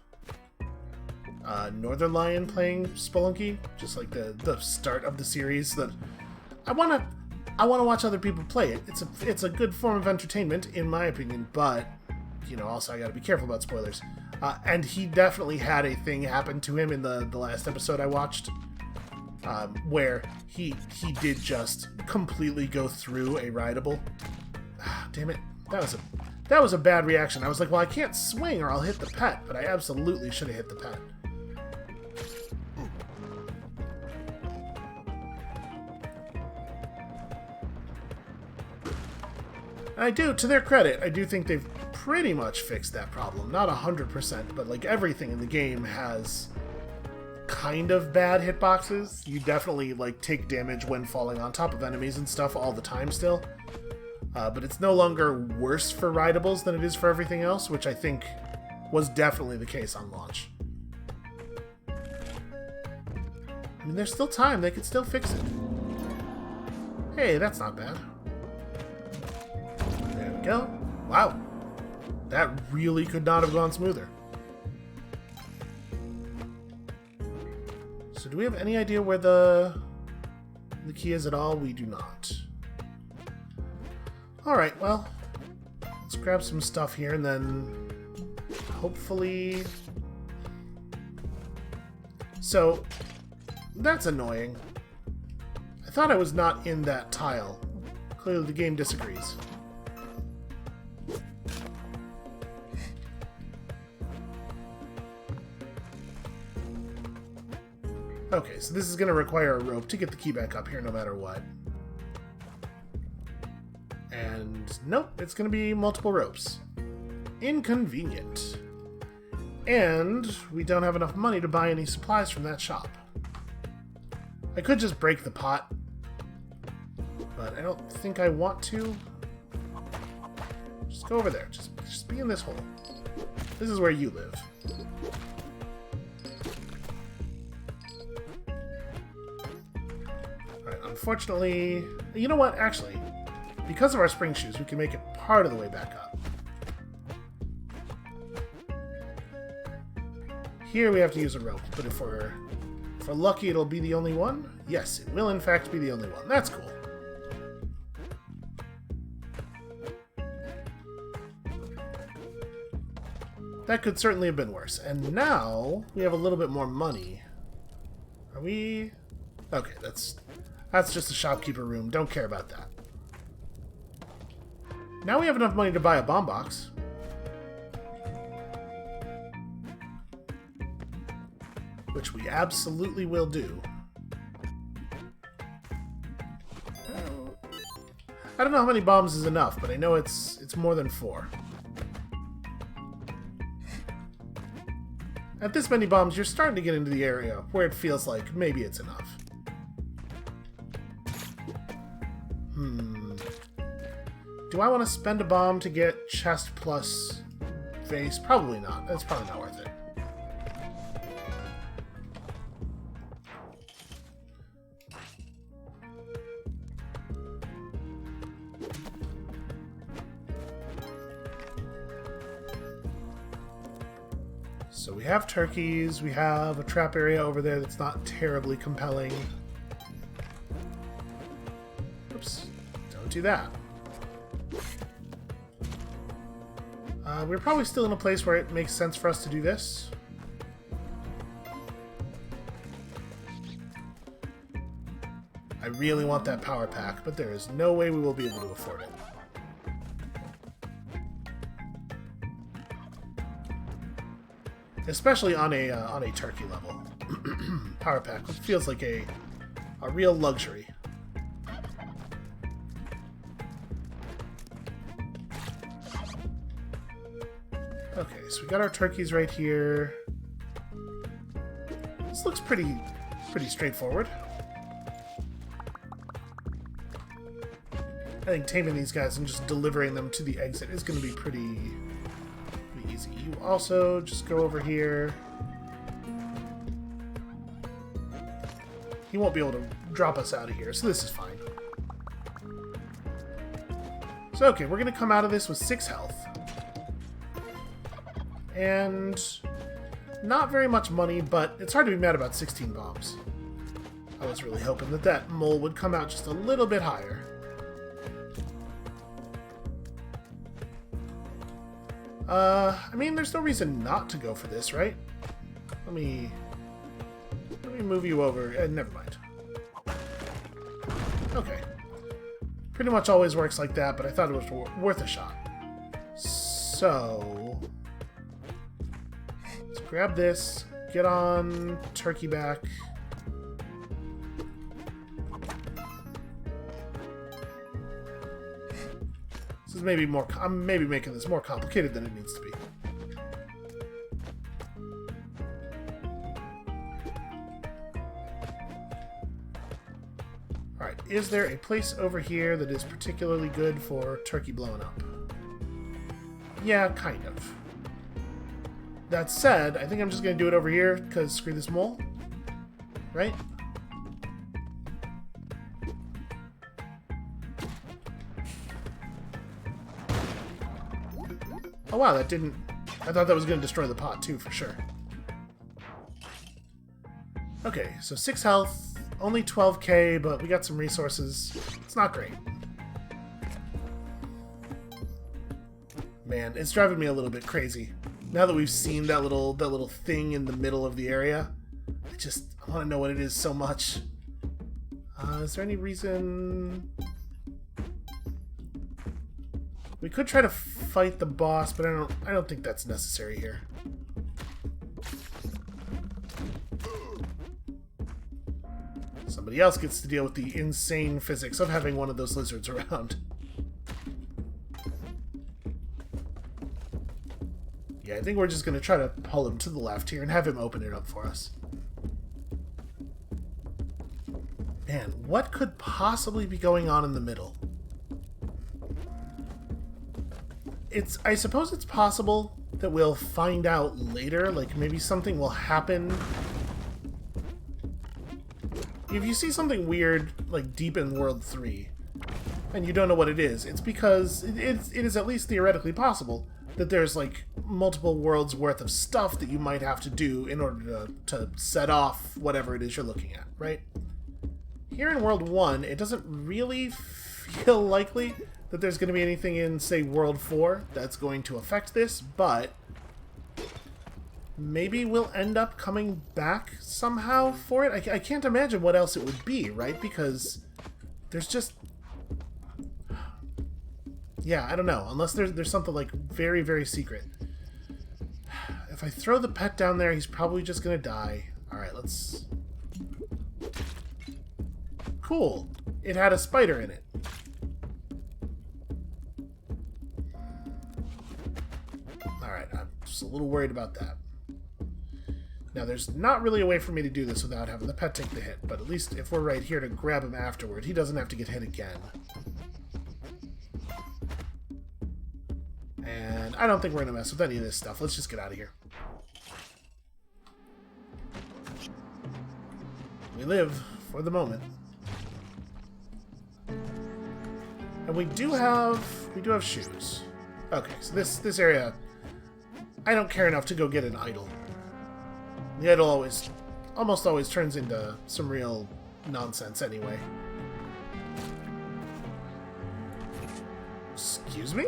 Northern Lion playing Spelunky, just like the start of the series. That I wanna watch other people play it. It's a good form of entertainment, in my opinion. But you know, also I gotta be careful about spoilers. And he definitely had a thing happen to him in the last episode I watched, where he did just completely go through a rideable. Damn it, that was a bad reaction. I was like, well, I can't swing or I'll hit the pet, but I absolutely should have hit the pet. And I do, to their credit, I do think they've pretty much fixed that problem. Not 100%, but like everything in the game has kind of bad hitboxes. You definitely like take damage when falling on top of enemies and stuff all the time still. But it's no longer worse for rideables than it is for everything else, which I think was definitely the case on launch. I mean, there's still time. They could still fix it. Hey, that's not bad. There we go. Wow. That really could not have gone smoother. So do we have any idea where the key is at all? We do not. Alright, well, let's grab some stuff here and then hopefully... So, that's annoying. I thought I was not in that tile. Clearly the game disagrees. Okay, so this is going to require a rope to get the key back up here no matter what. And nope, it's going to be multiple ropes. Inconvenient. And we don't have enough money to buy any supplies from that shop. I could just break the pot, but I don't think I want to. Just go over there. Just be in this hole. This is where you live. Alright, unfortunately... You know what? Actually, because of our spring shoes, we can make it part of the way back up. Here we have to use a rope, but if we're lucky, it'll be the only one. Yes, it will in fact be the only one. That's cool. That could certainly have been worse. And now we have a little bit more money. Are we... Okay, that's just a shopkeeper room. Don't care about that. Now we have enough money to buy a bomb box. Which we absolutely will do. I don't know how many bombs is enough, but I know it's more than 4. At this many bombs, you're starting to get into the area where it feels like maybe it's enough. Do I want to spend a bomb to get chest plus vase? Probably not. That's probably not worth it. So we have turkeys, we have a trap area over there that's not terribly compelling. Oops, don't do that. We're probably still in a place where it makes sense for us to do this. I really want that power pack, but there is no way we will be able to afford it. Especially on a turkey level. Power pack feels like a real luxury. Okay, so we got our turkeys right here. This looks pretty straightforward. I think taming these guys and just delivering them to the exit is going to be pretty easy. You also just go over here. He won't be able to drop us out of here, so this is fine. So okay, we're going to come out of this with 6 health. And not very much money, but it's hard to be mad about 16 bombs. I was really hoping that that mole would come out just a little bit higher. I mean, there's no reason not to go for this, right? Let me move you over. Never mind. Okay. Pretty much always works like that, but I thought it was worth a shot. So... let's grab this. Get on turkey back. This is maybe more. I'm maybe making this more complicated than it needs to be. Alright, is there a place over here that is particularly good for turkey blowing up? Yeah, kind of. That said, I think I'm just going to do it over here, because screw this mole. Right? Oh wow, that didn't... I thought that was going to destroy the pot too, for sure. Okay, so 6 health. Only 12k, but we got some resources. It's not great. Man, it's driving me a little bit crazy. Now that we've seen that little thing in the middle of the area, I want to know what it is so much. Is there any reason... We could try to fight the boss, but I don't think that's necessary here. Somebody else gets to deal with the insane physics of having one of those lizards around. Yeah, I think we're just going to try to pull him to the left here and have him open it up for us. Man, what could possibly be going on in the middle? I suppose it's possible that we'll find out later, like maybe something will happen. If you see something weird, like deep in World 3, and you don't know what it is, it's because it is at least theoretically possible that there's like multiple worlds worth of stuff that you might have to do in order to set off whatever it is you're looking at, right? Here in World 1, it doesn't really feel likely that there's going to be anything in, say, World 4 that's going to affect this, but maybe we'll end up coming back somehow for it. I can't imagine what else it would be, right? Because there's just... Yeah, I don't know. Unless there's something, like, very, very secret. If I throw the pet down there, he's probably just going to die. Alright, let's... Cool. It had a spider in it. Alright, I'm just a little worried about that. Now, there's not really a way for me to do this without having the pet take the hit, but at least if we're right here to grab him afterward, he doesn't have to get hit again. And I don't think we're going to mess with any of this stuff. Let's just get out of here. We live for the moment. And we do have shoes. Okay, so this area, I don't care enough to go get an idol. The idol almost always turns into some real nonsense anyway. Excuse me?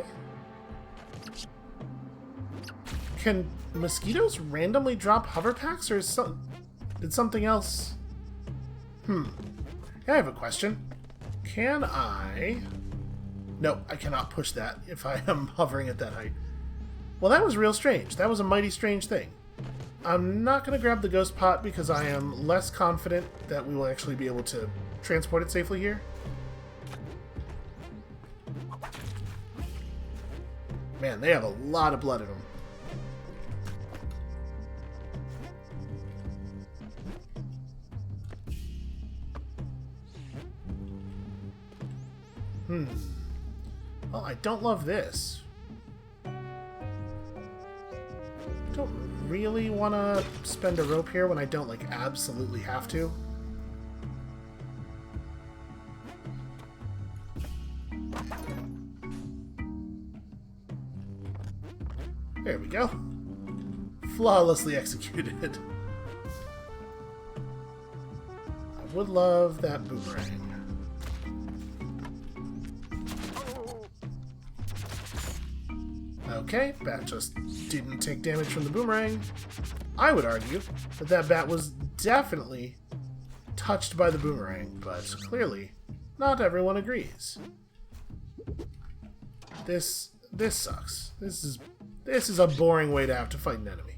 Can mosquitoes randomly drop hover packs, or did something else? Yeah, I have a question. Can I... No, I cannot push that if I am hovering at that height. Well, that was real strange. That was a mighty strange thing. I'm not going to grab the ghost pot because I am less confident that we will actually be able to transport it safely here. Man, they have a lot of blood in them. Well, I don't love this. Don't really want to spend a rope here when I don't, like, absolutely have to. There we go. Flawlessly executed. I would love that boomerang. Okay, bat just didn't take damage from the boomerang. I would argue that that bat was definitely touched by the boomerang, but clearly not everyone agrees. This sucks. This is a boring way to have to fight an enemy.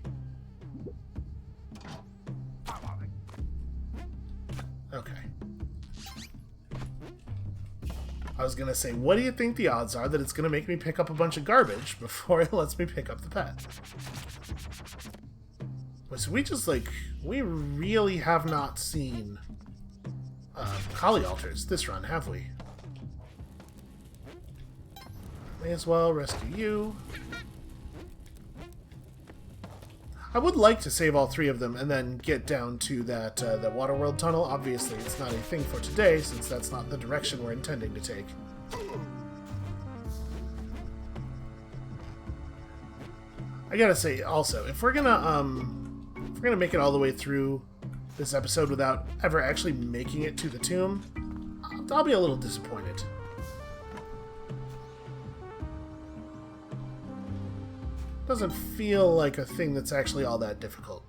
Okay. I was going to say, what do you think the odds are that it's going to make me pick up a bunch of garbage before it lets me pick up the pet? So we just, like, we really have not seen collie altars this run, have we? May as well rescue you. I would like to save all three of them and then get down to that Waterworld tunnel. Obviously, it's not a thing for today, since that's not the direction we're intending to take. I gotta say, also, if we're gonna make it all the way through this episode without ever actually making it to the tomb, I'll be a little disappointed. Doesn't feel like a thing that's actually all that difficult.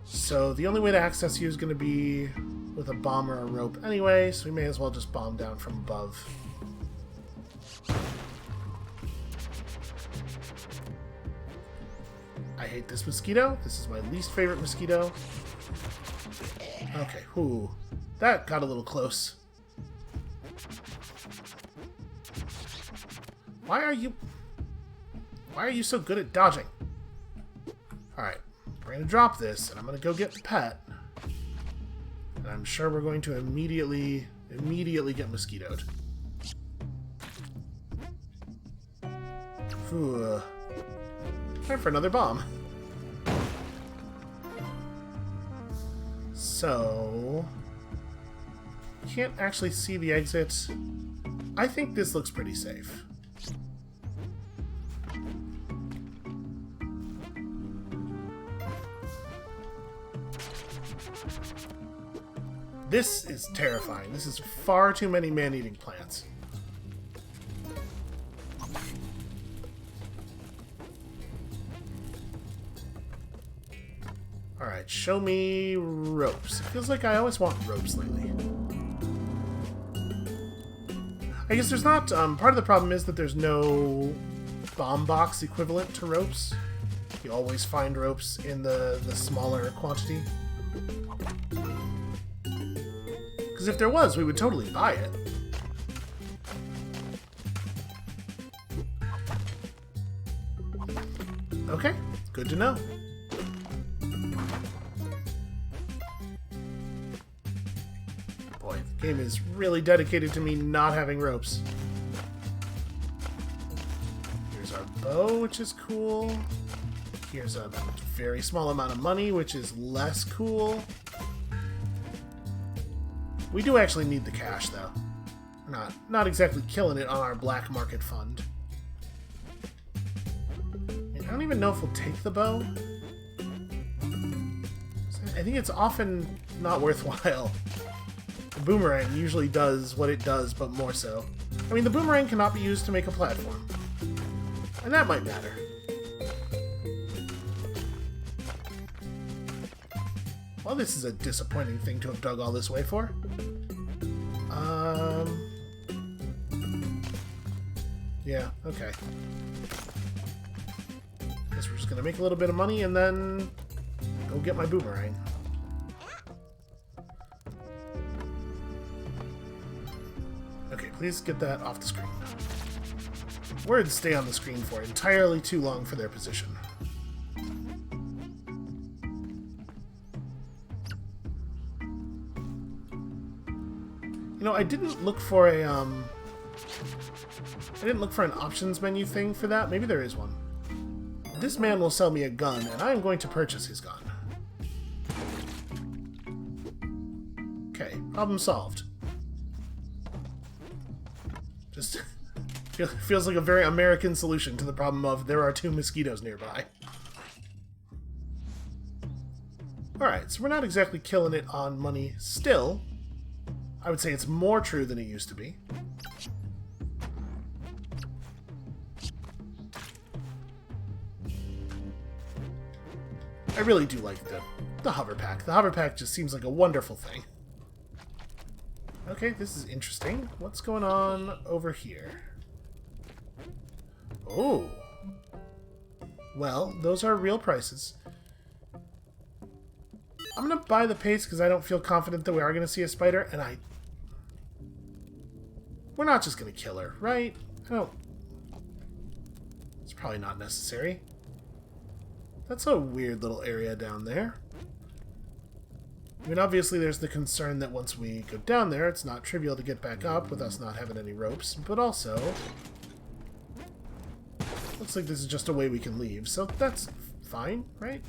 So the only way to access you is going to be with a bomb or a rope anyway, so we may as well just bomb down from above. I hate this mosquito. This is my least favorite mosquito. Okay, whew. That got a little close. Why are you so good at dodging? Alright, we're going to drop this, and I'm going to go get the pet. And I'm sure we're going to immediately get mosquitoed. Ooh. Time for another bomb. So... can't actually see the exit. I think this looks pretty safe. This is terrifying. This is far too many man-eating plants. Alright, show me ropes. It feels like I always want ropes lately. I guess there's not... part of the problem is that there's no bomb box equivalent to ropes. You always find ropes in the smaller quantity. Because if there was, we would totally buy it. Okay, good to know. Boy, the game is really dedicated to me not having ropes. Here's our bow, which is cool. Here's a very small amount of money, which is less cool. We do actually need the cash, though. We're not exactly killing it on our black market fund. I don't even know if we'll take the bow. I think it's often not worthwhile. The boomerang usually does what it does, but more so. I mean, the boomerang cannot be used to make a platform. And that might matter. Well, this is a disappointing thing to have dug all this way for. Yeah, okay. Guess we're just gonna make a little bit of money and then go get my boomerang. Okay, please get that off the screen. Words stay on the screen for entirely too long for their position. You know, I didn't look for a, I didn't look for an options menu thing for that. Maybe there is one. This man will sell me a gun, and I am going to purchase his gun. Okay, problem solved. Just feels like a very American solution to the problem of there are 2 mosquitoes nearby. Alright, so we're not exactly killing it on money still. I would say it's more true than it used to be. I really do like the hover pack. The hover pack just seems like a wonderful thing. Okay, this is interesting. What's going on over here? Oh. Well, those are real prices. I'm gonna buy the paste because I don't feel confident that we are gonna see a spider, and We're not just gonna kill her, right? I don't... It's probably not necessary. That's a weird little area down there. I mean, obviously there's the concern that once we go down there, it's not trivial to get back up with us not having any ropes, but also... Looks like this is just a way we can leave, so that's fine, right?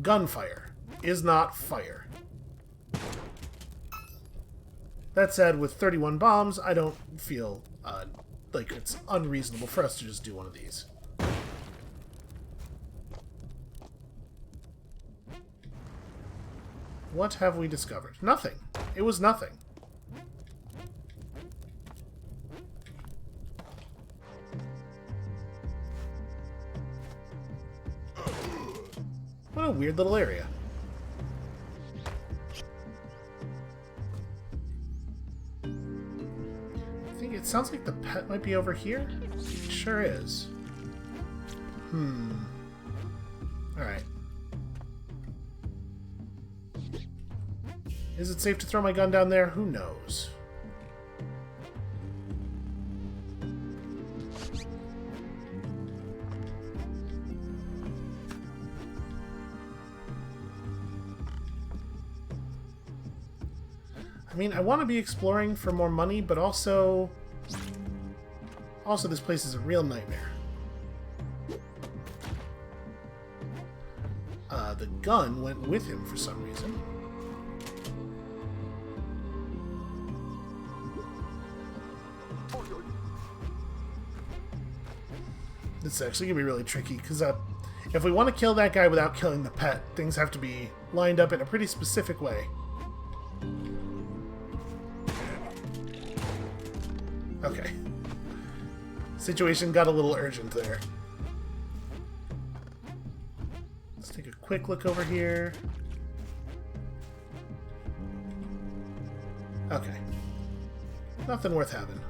Gunfire is not fire. That said, with 31 bombs, I don't feel like it's unreasonable for us to just do one of these. What have we discovered? Nothing. It was nothing. What a weird little area. I think it sounds like the pet might be over here. It sure is. Alright. Is it safe to throw my gun down there? Who knows? I mean, I want to be exploring for more money, but also this place is a real nightmare. The gun went with him for some reason. It's actually going to be really tricky, because if we want to kill that guy without killing the pet, things have to be lined up in a pretty specific way. Okay. Situation got a little urgent there. Let's take a quick look over here. Okay. Nothing worth having.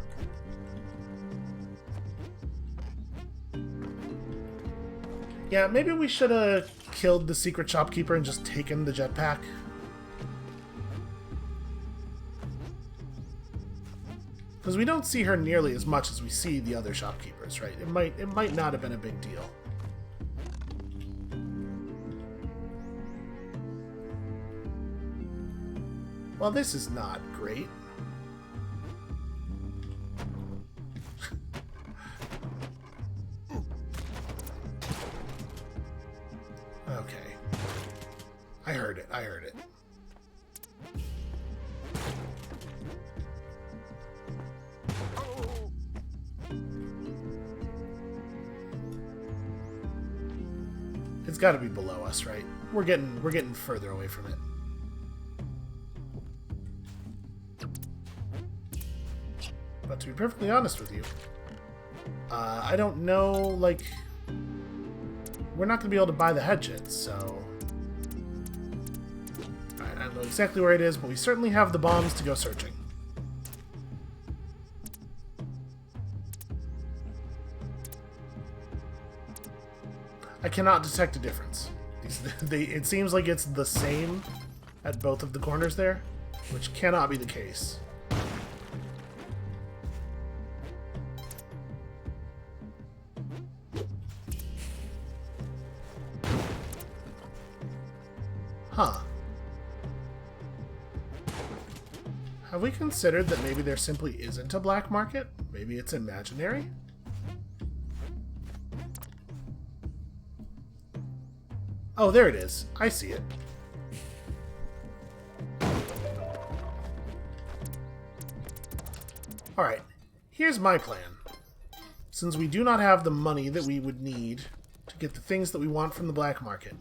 Yeah, maybe we should have killed the secret shopkeeper and just taken the jetpack. Because we don't see her nearly as much as we see the other shopkeepers, right? It might not have been a big deal. Well, this is not great. Okay. I heard it. It's got to be below us, right? We're getting further away from it. But to be perfectly honest with you, I don't know, like, we're not going to be able to buy the headget, so... Alright, I don't know exactly where it is, but we certainly have the bombs to go searching. I cannot detect a difference. It seems like it's the same at both of the corners there, which cannot be the case. Huh. Have we considered that maybe there simply isn't a black market? Maybe it's imaginary? Oh, there it is. I see it. Alright, here's my plan. Since we do not have the money that we would need to get the things that we want from the black market,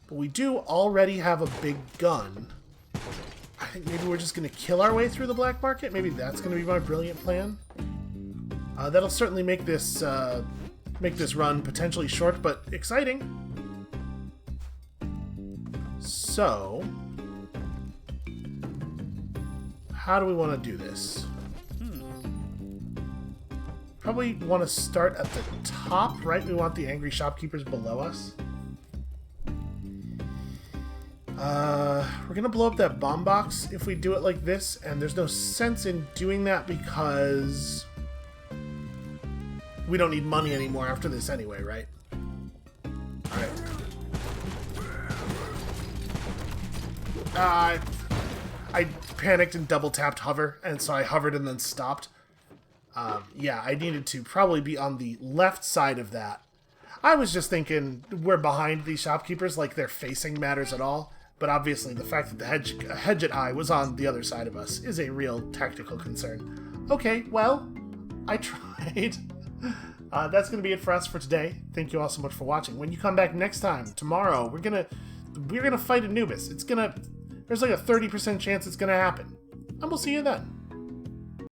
but we do already have a big gun, I think maybe we're just going to kill our way through the black market. Maybe that's going to be my brilliant plan. That'll certainly make this run potentially short, but exciting. So, how do we want to do this? Probably want to start at the top, right? We want the angry shopkeepers below us. We're gonna blow up that bomb box if we do it like this, and there's no sense in doing that because we don't need money anymore after this anyway, right? Alright. I panicked and double-tapped hover, and so I hovered and then stopped. Yeah, I needed to probably be on the left side of that. I was just thinking we're behind these shopkeepers, like their facing matters at all. But obviously the fact that the hedge eye was on the other side of us is a real tactical concern. Okay, well, I tried. That's going to be it for us for today. Thank you all so much for watching. When you come back next time, tomorrow, we're gonna fight Anubis. There's like a 30% chance it's gonna happen. And we'll see you then.